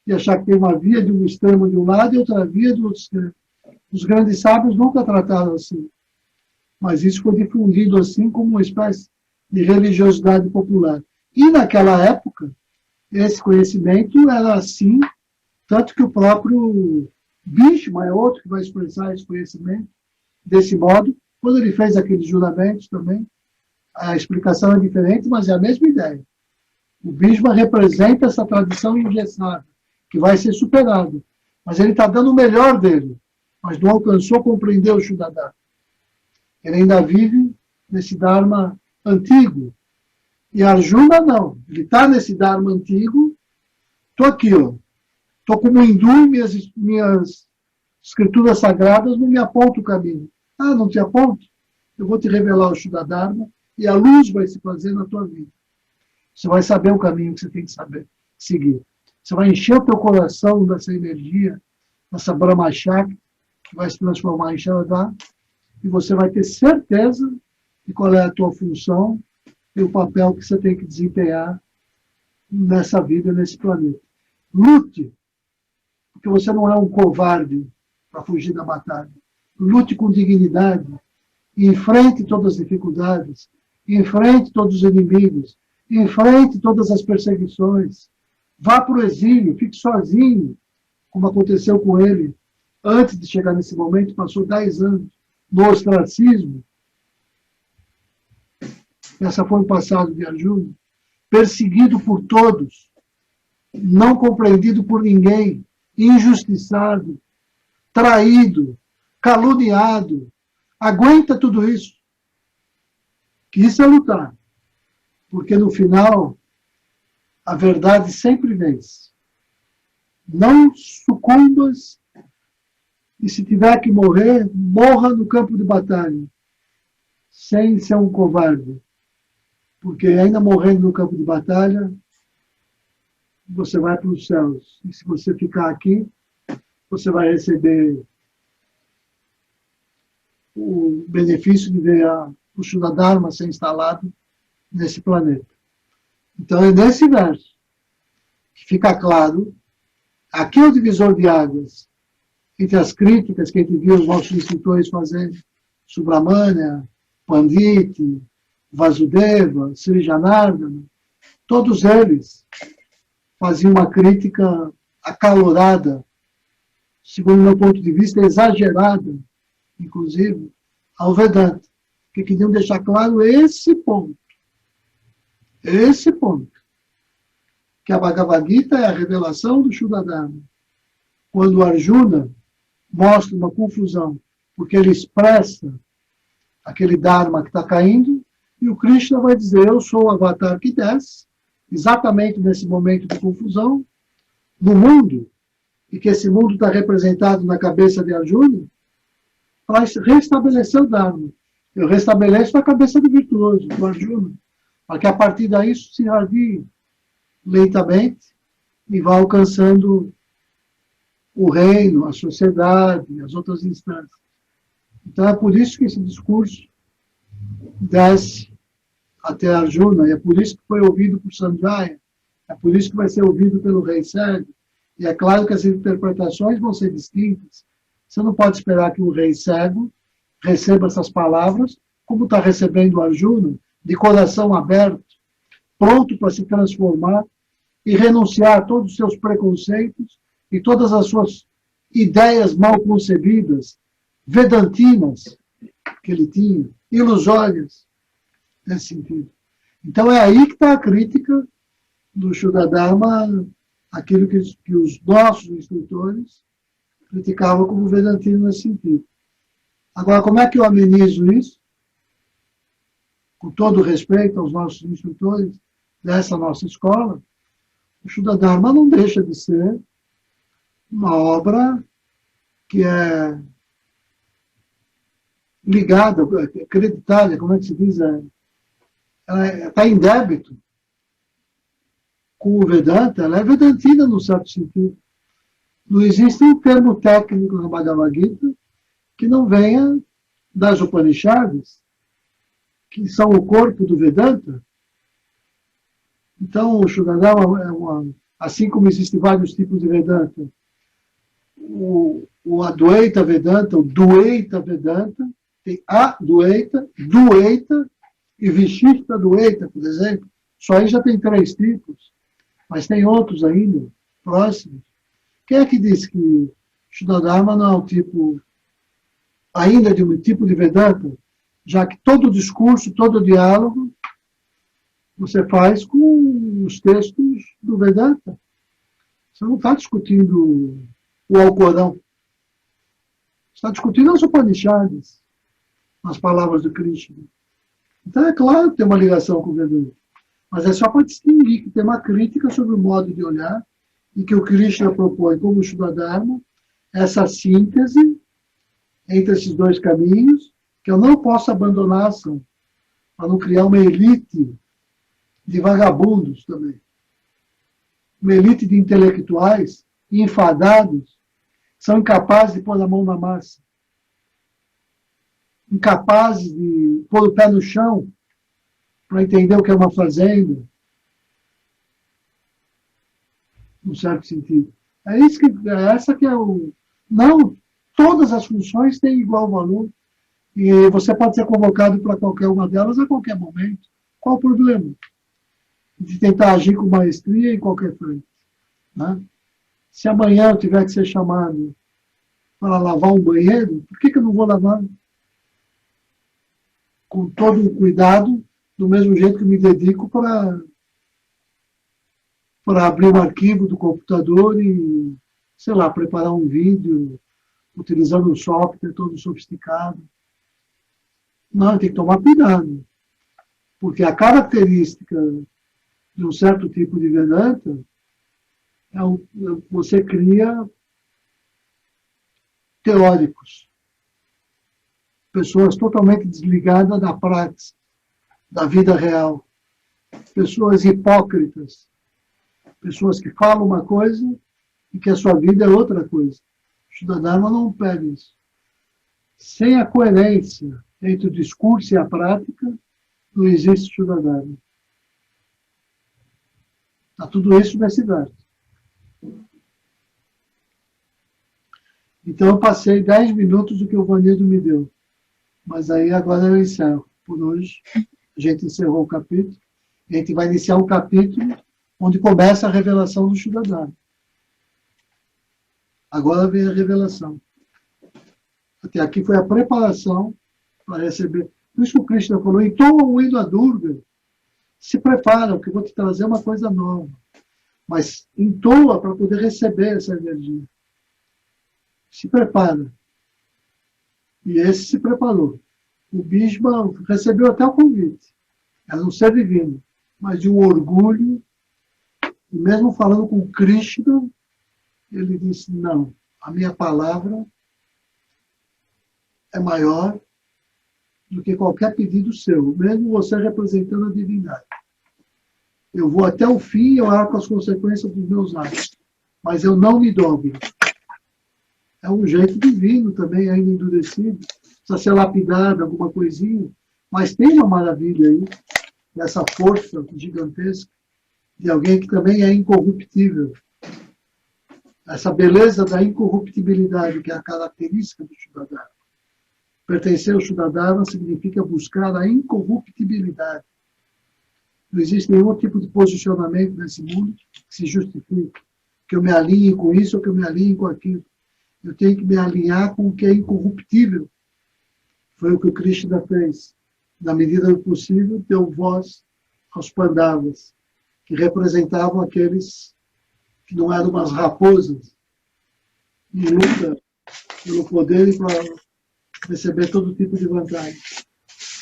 [SPEAKER 4] de achar que tem uma via de um extremo de um lado e outra via do outro extremo. Os grandes sábios nunca trataram assim, mas isso foi difundido assim como uma espécie de religiosidade popular. E naquela época, esse conhecimento era assim, tanto que o próprio Bhishma é outro que vai expressar esse conhecimento desse modo, quando ele fez aqueles juramentos também. A explicação é diferente, mas é a mesma ideia. O Bhishma representa essa tradição engessada, que vai ser superado. Mas ele está dando o melhor dele, mas não alcançou compreender o Shuddha Dharma. Ele ainda vive nesse Dharma antigo. E Arjuna não. Ele está nesse Dharma antigo. Estou aqui, ó. Estou como hindu e minhas escrituras sagradas não me apontam o caminho. Ah, não te aponto? Eu vou te revelar o Shuddha Dharma e a luz vai se fazer na tua vida. Você vai saber o caminho que você tem que saber, seguir. Você vai encher o teu coração dessa energia, dessa Brahma Shakti, que vai se transformar em Sharada, e você vai ter certeza de qual é a tua função e o papel que você tem que desempenhar nessa vida, nesse planeta. Lute, porque você não é um covarde para fugir da batalha. Lute com dignidade, e enfrente todas as dificuldades, enfrente todos os inimigos, enfrente todas as perseguições, vá para o exílio, fique sozinho, como aconteceu com ele. Antes de chegar nesse momento, passou 10 anos no ostracismo. Essa foi o passado de Arjuna. Perseguido por todos, não compreendido por ninguém, injustiçado, traído, caluniado. Aguenta tudo isso. Que isso é lutar. Porque no final, a verdade sempre vence. Não sucumbas e se tiver que morrer, morra no campo de batalha, sem ser um covarde. Porque ainda morrendo no campo de batalha, você vai para os céus. E se você ficar aqui, você vai receber o benefício de ver o Shuddha Dharma ser instalado nesse planeta. Então é nesse verso que fica claro, aqui é o divisor de águas entre as críticas que a gente viu os nossos instrutores fazendo, Subramania, Pandit, Vasudeva, Sri Janardana, todos eles faziam uma crítica acalorada, segundo o meu ponto de vista, exagerada, inclusive, ao Vedanta, que queriam deixar claro esse ponto, que a Bhagavad Gita é a revelação do Shuddha Dharma. Quando o Arjuna mostra uma confusão, porque ele expressa aquele Dharma que está caindo, e o Krishna vai dizer, eu sou o avatar que desce, exatamente nesse momento de confusão, no mundo, e que esse mundo está representado na cabeça de Arjuna, para restabelecer o Dharma. Eu restabeleço na cabeça do virtuoso, do Arjuna, para que a partir daí isso se irradie lentamente e vá alcançando o reino, a sociedade, as outras instâncias. Então é por isso que esse discurso desce até Arjuna, e é por isso que foi ouvido por Sanjaya, é por isso que vai ser ouvido pelo rei cego, e é claro que as interpretações vão ser distintas. Você não pode esperar que o rei cego receba essas palavras, como está recebendo o Arjuna, de coração aberto, pronto para se transformar e renunciar a todos os seus preconceitos e todas as suas ideias mal concebidas, vedantinas, que ele tinha, ilusórias, nesse sentido. Então é aí que está a crítica do Shuddha Dharma, aquilo que os nossos instrutores criticavam como vedantino nesse sentido. Agora, como é que eu amenizo isso? Com todo respeito aos nossos instrutores dessa nossa escola, o Shuddha Dharma não deixa de ser uma obra que é ligada, acreditada, como é que se diz? Ela está em débito com o Vedanta, ela é vedantina no certo sentido. Não existe um termo técnico na Bhagavad Gita que não venha das Upanishads, que são o corpo do Vedanta. Então, o Shuddha Dharma assim como existem vários tipos de Vedanta, o Advaita Vedanta, o Dvaita Vedanta, tem Advaita, Dvaita e Vishishta Dvaita, por exemplo. Só aí já tem 3 tipos, mas tem outros ainda, próximos. Quem é que diz que Shuddha Dharma não é um tipo, ainda de um tipo de Vedanta, já que todo discurso, todo diálogo, você faz com os textos do Vedanta. Você não está discutindo o Alcorão. Você está discutindo as Upanishads, as palavras do Krishna. Então é claro que tem uma ligação com o Vedanta. Mas é só para distinguir que tem uma crítica sobre o modo de olhar e que o Krishna propõe como Shuddha Dharma essa síntese entre esses 2 caminhos, que eu não posso abandonar a ação, para não criar uma elite de vagabundos também. Uma elite de intelectuais enfadados, são incapazes de pôr a mão na massa, incapazes de pôr o pé no chão para entender o que é uma fazenda, num certo sentido. Essa que é o... Não, todas as funções têm igual valor, e você pode ser convocado para qualquer uma delas a qualquer momento. Qual o problema? De tentar agir com maestria em qualquer frente. Né? Se amanhã eu tiver que ser chamado para lavar um banheiro, por que eu não vou lavar? Com todo o cuidado, do mesmo jeito que me dedico para abrir um arquivo do computador e, sei lá, preparar um vídeo, utilizando um software todo sofisticado. Não, tem que tomar cuidado. Porque a característica de um certo tipo de Vedanta é você cria teóricos. Pessoas totalmente desligadas da prática, da vida real. Pessoas hipócritas. Pessoas que falam uma coisa e que a sua vida é outra coisa. O Shuddha Dharma não pega isso. Sem a coerência entre o discurso e a prática, não existe Shuddha-dharma. Está tudo isso nesse verso. Então eu passei 10 minutos do que o Vanildo me deu. Mas aí agora eu encerro. Por hoje, a gente encerrou o capítulo. A gente vai iniciar um capítulo onde começa a revelação do Shuddha-dharma. Agora vem a revelação. Até aqui foi a preparação para receber. Por isso que o Krishna falou, então o hino a Durga, se prepara, porque eu vou te trazer uma coisa nova. Mas entoa para poder receber essa energia. Se prepara. E esse se preparou. O Bhishma recebeu até o convite. Era um ser divino, mas de um orgulho. E mesmo falando com Krishna, ele disse, não, a minha palavra é maior do que qualquer pedido seu, mesmo você representando a divindade. Eu vou até o fim e eu arco as consequências dos meus atos. Mas eu não me dobro. É um jeito divino também, ainda endurecido. Precisa ser lapidado, alguma coisinha. Mas tem uma maravilha aí, dessa força gigantesca, de alguém que também é incorruptível. Essa beleza da incorruptibilidade, que é a característica do Shuddha-dharma. Pertencer ao Shuddha-dharma significa buscar a incorruptibilidade. Não existe nenhum tipo de posicionamento nesse mundo que se justifique. Que eu me alinhe com isso ou que eu me alinhe com aquilo. Eu tenho que me alinhar com o que é incorruptível. Foi o que o Krishna fez. Na medida do possível, deu voz aos Pandavas, que representavam aqueles que não eram umas raposas, em luta pelo poder e para receber todo tipo de vantagem.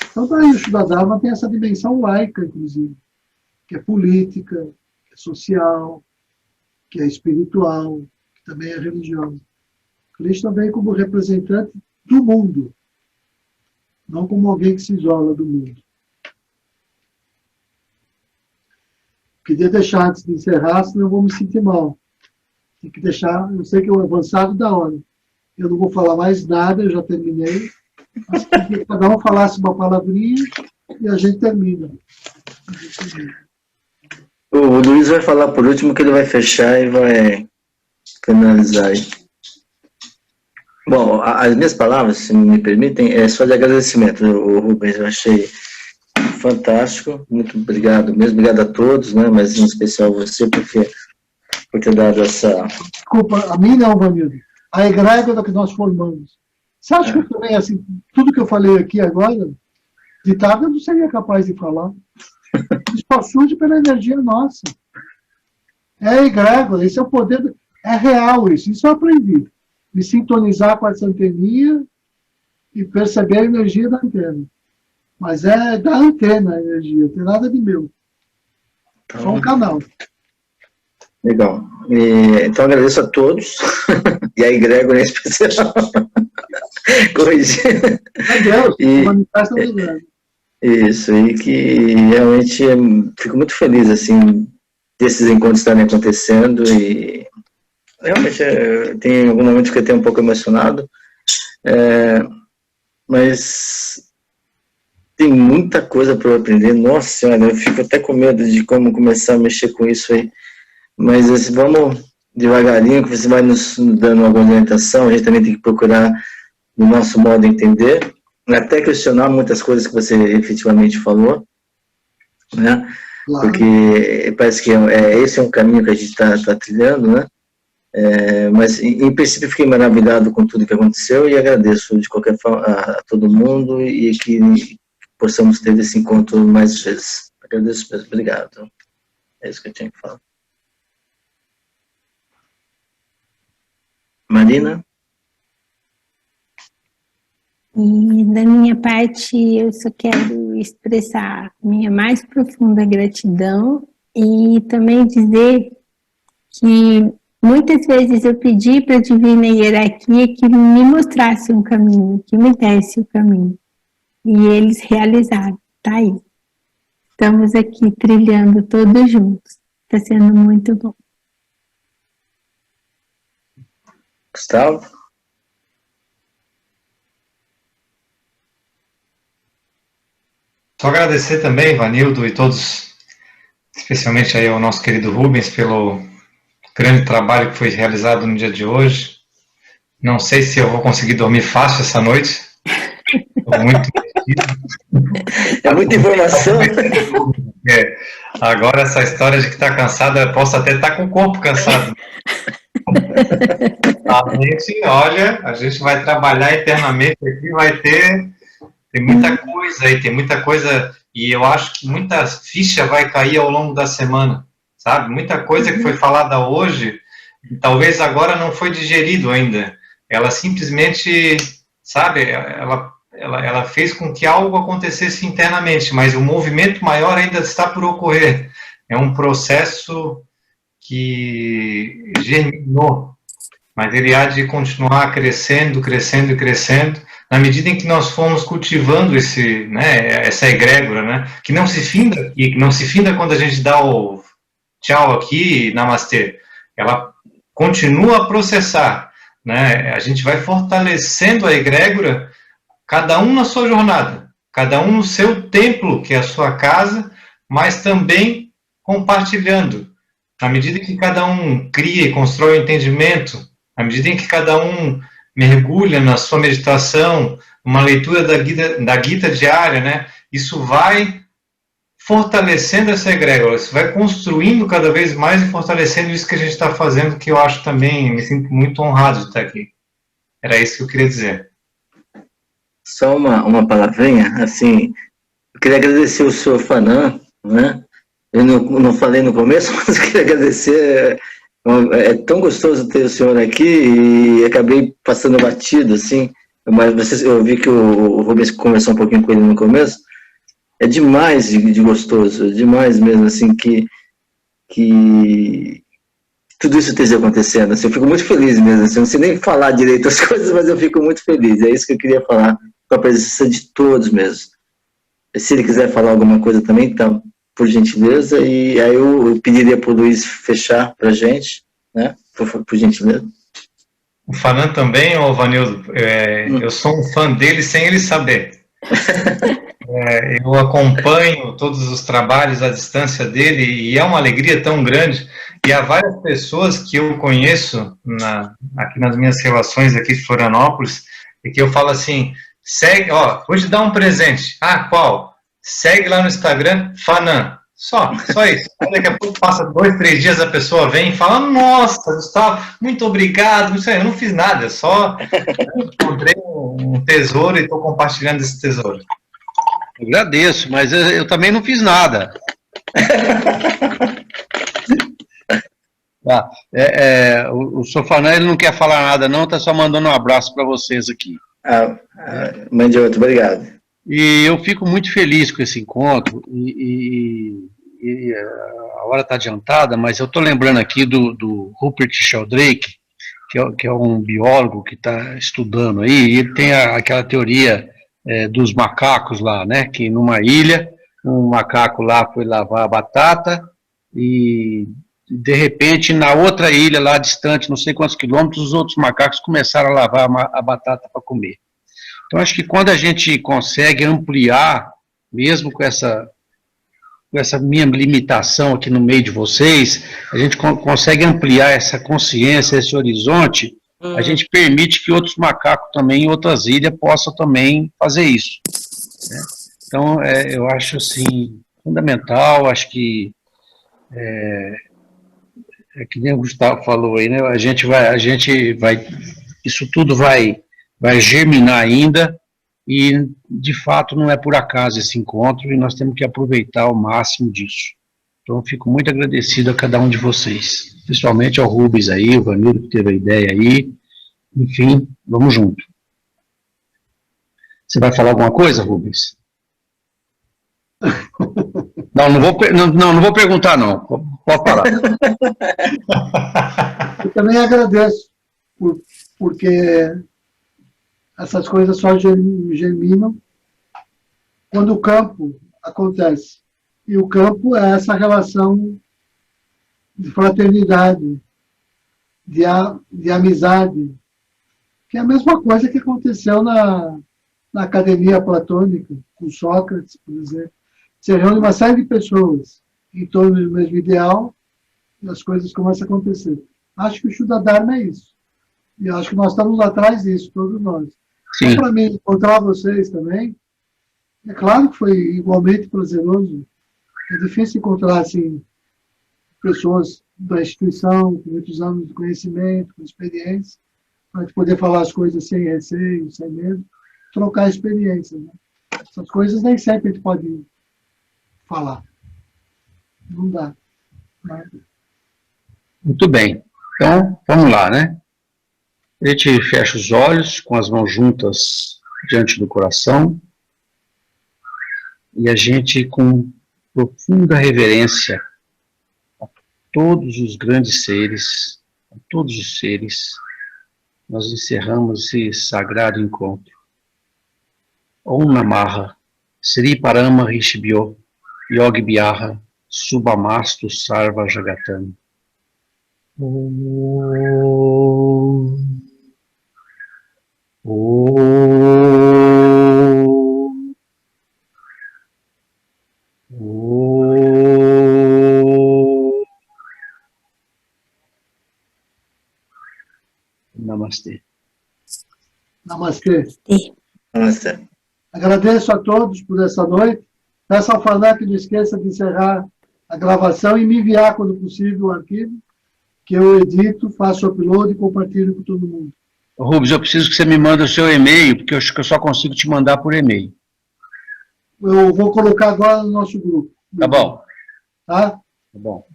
[SPEAKER 4] Então, daí o Shuddha-dharma tem essa dimensão laica, inclusive, que é política, que é social, que é espiritual, que também é religiosa. Krishna veio como representante do mundo, não como alguém que se isola do mundo. Queria deixar antes de encerrar, senão eu vou me sentir mal. Tem que deixar, eu sei que é o avançado da hora. Eu não vou falar mais nada, eu já terminei. Mas que cada um falasse uma palavrinha e a gente termina.
[SPEAKER 2] O Luiz vai falar por último, que ele vai fechar e vai finalizar aí. Bom, as minhas palavras, se me permitem, é só de agradecimento, Rubens. Eu achei fantástico, muito obrigado mesmo, obrigado a todos, né, mas em especial você, por ter dado essa...
[SPEAKER 4] Desculpa, a mim não, Vanildo. A egrégora que nós formamos. Você acha que eu também, assim, tudo que eu falei aqui agora, de tarde eu não seria capaz de falar. Isso só surge pela energia nossa. É a egrégora, esse é o poder, é real isso eu aprendi. Me sintonizar com essa anteninha e perceber a energia da antena. Mas é da antena a energia, não tem nada de meu. Só um canal.
[SPEAKER 2] Legal. Então agradeço a todos, e a egrégora em especial. Corrigir.
[SPEAKER 4] Adeus, manifesta a egrégora.
[SPEAKER 2] Isso, e que realmente fico muito feliz, assim, desses encontros estarem acontecendo, e realmente tem algum momento que eu fiquei um pouco emocionado, mas tem muita coisa para eu aprender. Nossa Senhora, eu fico até com medo de como começar a mexer com isso aí, mas assim, vamos devagarinho, que você vai nos dando alguma orientação. A gente também tem que procurar do nosso modo de entender, até questionar muitas coisas que você efetivamente falou, né? Claro. Porque parece que esse é um caminho que a gente está trilhando, né? Mas, em princípio, fiquei maravilhado com tudo que aconteceu e agradeço de qualquer forma a todo mundo, e que possamos ter esse encontro mais vezes. Agradeço mesmo, obrigado. É isso que eu tinha que falar. Marina?
[SPEAKER 3] E da minha parte, eu só quero expressar minha mais profunda gratidão e também dizer que muitas vezes eu pedi para a Divina Hierarquia que me mostrasse um caminho, que me desse o caminho. E eles realizaram, tá aí. Estamos aqui trilhando todos juntos. Está sendo muito bom.
[SPEAKER 2] Gustavo?
[SPEAKER 5] Só agradecer também, Vanildo e todos, especialmente aí ao nosso querido Rubens, pelo grande trabalho que foi realizado no dia de hoje. Não sei se eu vou conseguir dormir fácil essa noite. Estou muito
[SPEAKER 2] É muita informação.
[SPEAKER 5] Agora essa história de que está cansada, posso até estar com o corpo cansado. A gente, olha, a gente vai trabalhar internamente aqui, tem muita coisa aí, tem muita coisa, e eu acho que muita ficha vai cair ao longo da semana, sabe? Muita coisa que foi falada hoje, talvez agora não foi digerido ainda. Ela simplesmente, sabe, ela fez com que algo acontecesse internamente, mas o movimento maior ainda está por ocorrer. É um processo que germinou, mas ele há de continuar crescendo, crescendo e crescendo, na medida em que nós fomos cultivando essa egrégora, né, que não se finda aqui, que não se finda quando a gente dá o tchau aqui, namastê. Ela continua a processar, né, a gente vai fortalecendo a egrégora, cada um na sua jornada, cada um no seu templo, que é a sua casa, mas também compartilhando. À medida que cada um cria e constrói o entendimento, à medida em que cada um mergulha na sua meditação, uma leitura da Gita diária, né, isso vai fortalecendo essa egrégora, isso vai construindo cada vez mais e fortalecendo isso que a gente está fazendo, que eu acho também, me sinto muito honrado de estar aqui. Era isso que eu queria dizer.
[SPEAKER 2] Só uma palavrinha, assim, eu queria agradecer o senhor Fanan, né? Eu não falei no começo, mas eu queria agradecer. É tão gostoso ter o senhor aqui e acabei passando batido, assim. Mas eu vi que o Rubens conversou um pouquinho com ele no começo. É demais de gostoso, demais mesmo, assim, que tudo isso esteja acontecendo. Assim, eu fico muito feliz mesmo. Assim, eu não sei nem falar direito as coisas, mas eu fico muito feliz. É isso que eu queria falar, com a presença de todos mesmo. E se ele quiser falar alguma coisa também, então, por gentileza, e aí eu pediria para o Luiz fechar para a gente, né? Por gentileza.
[SPEAKER 5] O Fanan também, ô Vanildo, eu sou um fã dele sem ele saber. Eu acompanho todos os trabalhos à distância dele e é uma alegria tão grande. E há várias pessoas que eu conheço aqui nas minhas relações aqui de Florianópolis e que eu falo assim, segue, vou te dar um presente. Ah, qual? Segue lá no Instagram, Fanan. Só isso. Daqui a pouco passa 2, 3 dias, a pessoa vem e fala, nossa, Gustavo, muito obrigado. Isso aí, eu não fiz nada, só encontrei um tesouro e estou compartilhando esse tesouro.
[SPEAKER 1] Agradeço, mas eu também não fiz nada. O Sofanã, ele não quer falar nada não, tá só mandando um abraço para vocês aqui.
[SPEAKER 2] Mandioto, obrigado.
[SPEAKER 1] E eu fico muito feliz com esse encontro, e a hora está adiantada, mas eu estou lembrando aqui do Rupert Sheldrake, que é um biólogo que está estudando aí, e ele tem aquela teoria dos macacos lá, né, que numa ilha, um macaco lá foi lavar a batata, e de repente na outra ilha lá distante, não sei quantos quilômetros, os outros macacos começaram a lavar a batata para comer. Então, acho que quando a gente consegue ampliar, mesmo com essa minha limitação aqui no meio de vocês, a gente consegue ampliar essa consciência, esse horizonte, a gente permite que outros macacos também, em outras ilhas, possam também fazer isso. Né? Então, eu acho, assim, fundamental, acho que, que nem o Gustavo falou aí, né? A gente vai, isso tudo vai germinar ainda, e de fato não é por acaso esse encontro, e nós temos que aproveitar o máximo disso. Então eu fico muito agradecido a cada um de vocês, principalmente ao Rubens aí, o Vanildo que teve a ideia aí, enfim, vamos junto. Você vai falar alguma coisa, Rubens? Não vou perguntar não, pode falar.
[SPEAKER 4] Eu também agradeço, porque essas coisas só germinam quando o campo acontece. E o campo é essa relação de fraternidade, de amizade, que é a mesma coisa que aconteceu na academia platônica, com Sócrates, por exemplo. Você reúne uma série de pessoas em torno do mesmo ideal e as coisas começam a acontecer. Acho que o Shuddha Dharma é isso. E acho que nós estamos atrás disso, todos nós. Então, para mim, encontrar vocês também, é claro que foi igualmente prazeroso. É difícil encontrar, assim, pessoas da instituição, com muitos anos de conhecimento, com experiência, para a gente poder falar as coisas sem receio, sem medo, trocar experiências. Né? Essas coisas nem sempre a gente pode falar. Não dá. Né?
[SPEAKER 1] Muito bem. Então, vamos lá, né? A gente fecha os olhos, com as mãos juntas diante do coração, e a gente, com profunda reverência a todos os grandes seres, a todos os seres, nós encerramos esse sagrado encontro. Om Namaha, Sri Parama Rishibhyo, Yogi Bhyāha, Subhamastu Sarva Jagatam. Om. Om. Om. Namastê.
[SPEAKER 4] Namastê.
[SPEAKER 2] Namastê.
[SPEAKER 4] Agradeço a todos por essa noite. Peço ao Fernando que não esqueça de encerrar a gravação e me enviar, quando possível, o arquivo, que eu edito, faço o upload e compartilho com todo mundo.
[SPEAKER 1] Rubens, eu preciso que você me mande o seu e-mail, porque eu acho que eu só consigo te mandar por e-mail.
[SPEAKER 4] Eu vou colocar agora no nosso grupo.
[SPEAKER 1] Tá bom?
[SPEAKER 4] Tá?
[SPEAKER 1] Tá bom.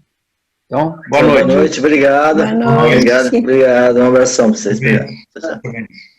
[SPEAKER 1] Então, boa noite.
[SPEAKER 2] Boa noite, obrigado.
[SPEAKER 3] Boa noite.
[SPEAKER 2] Obrigado. Um abração para vocês. Obrigado. Tchau, tchau.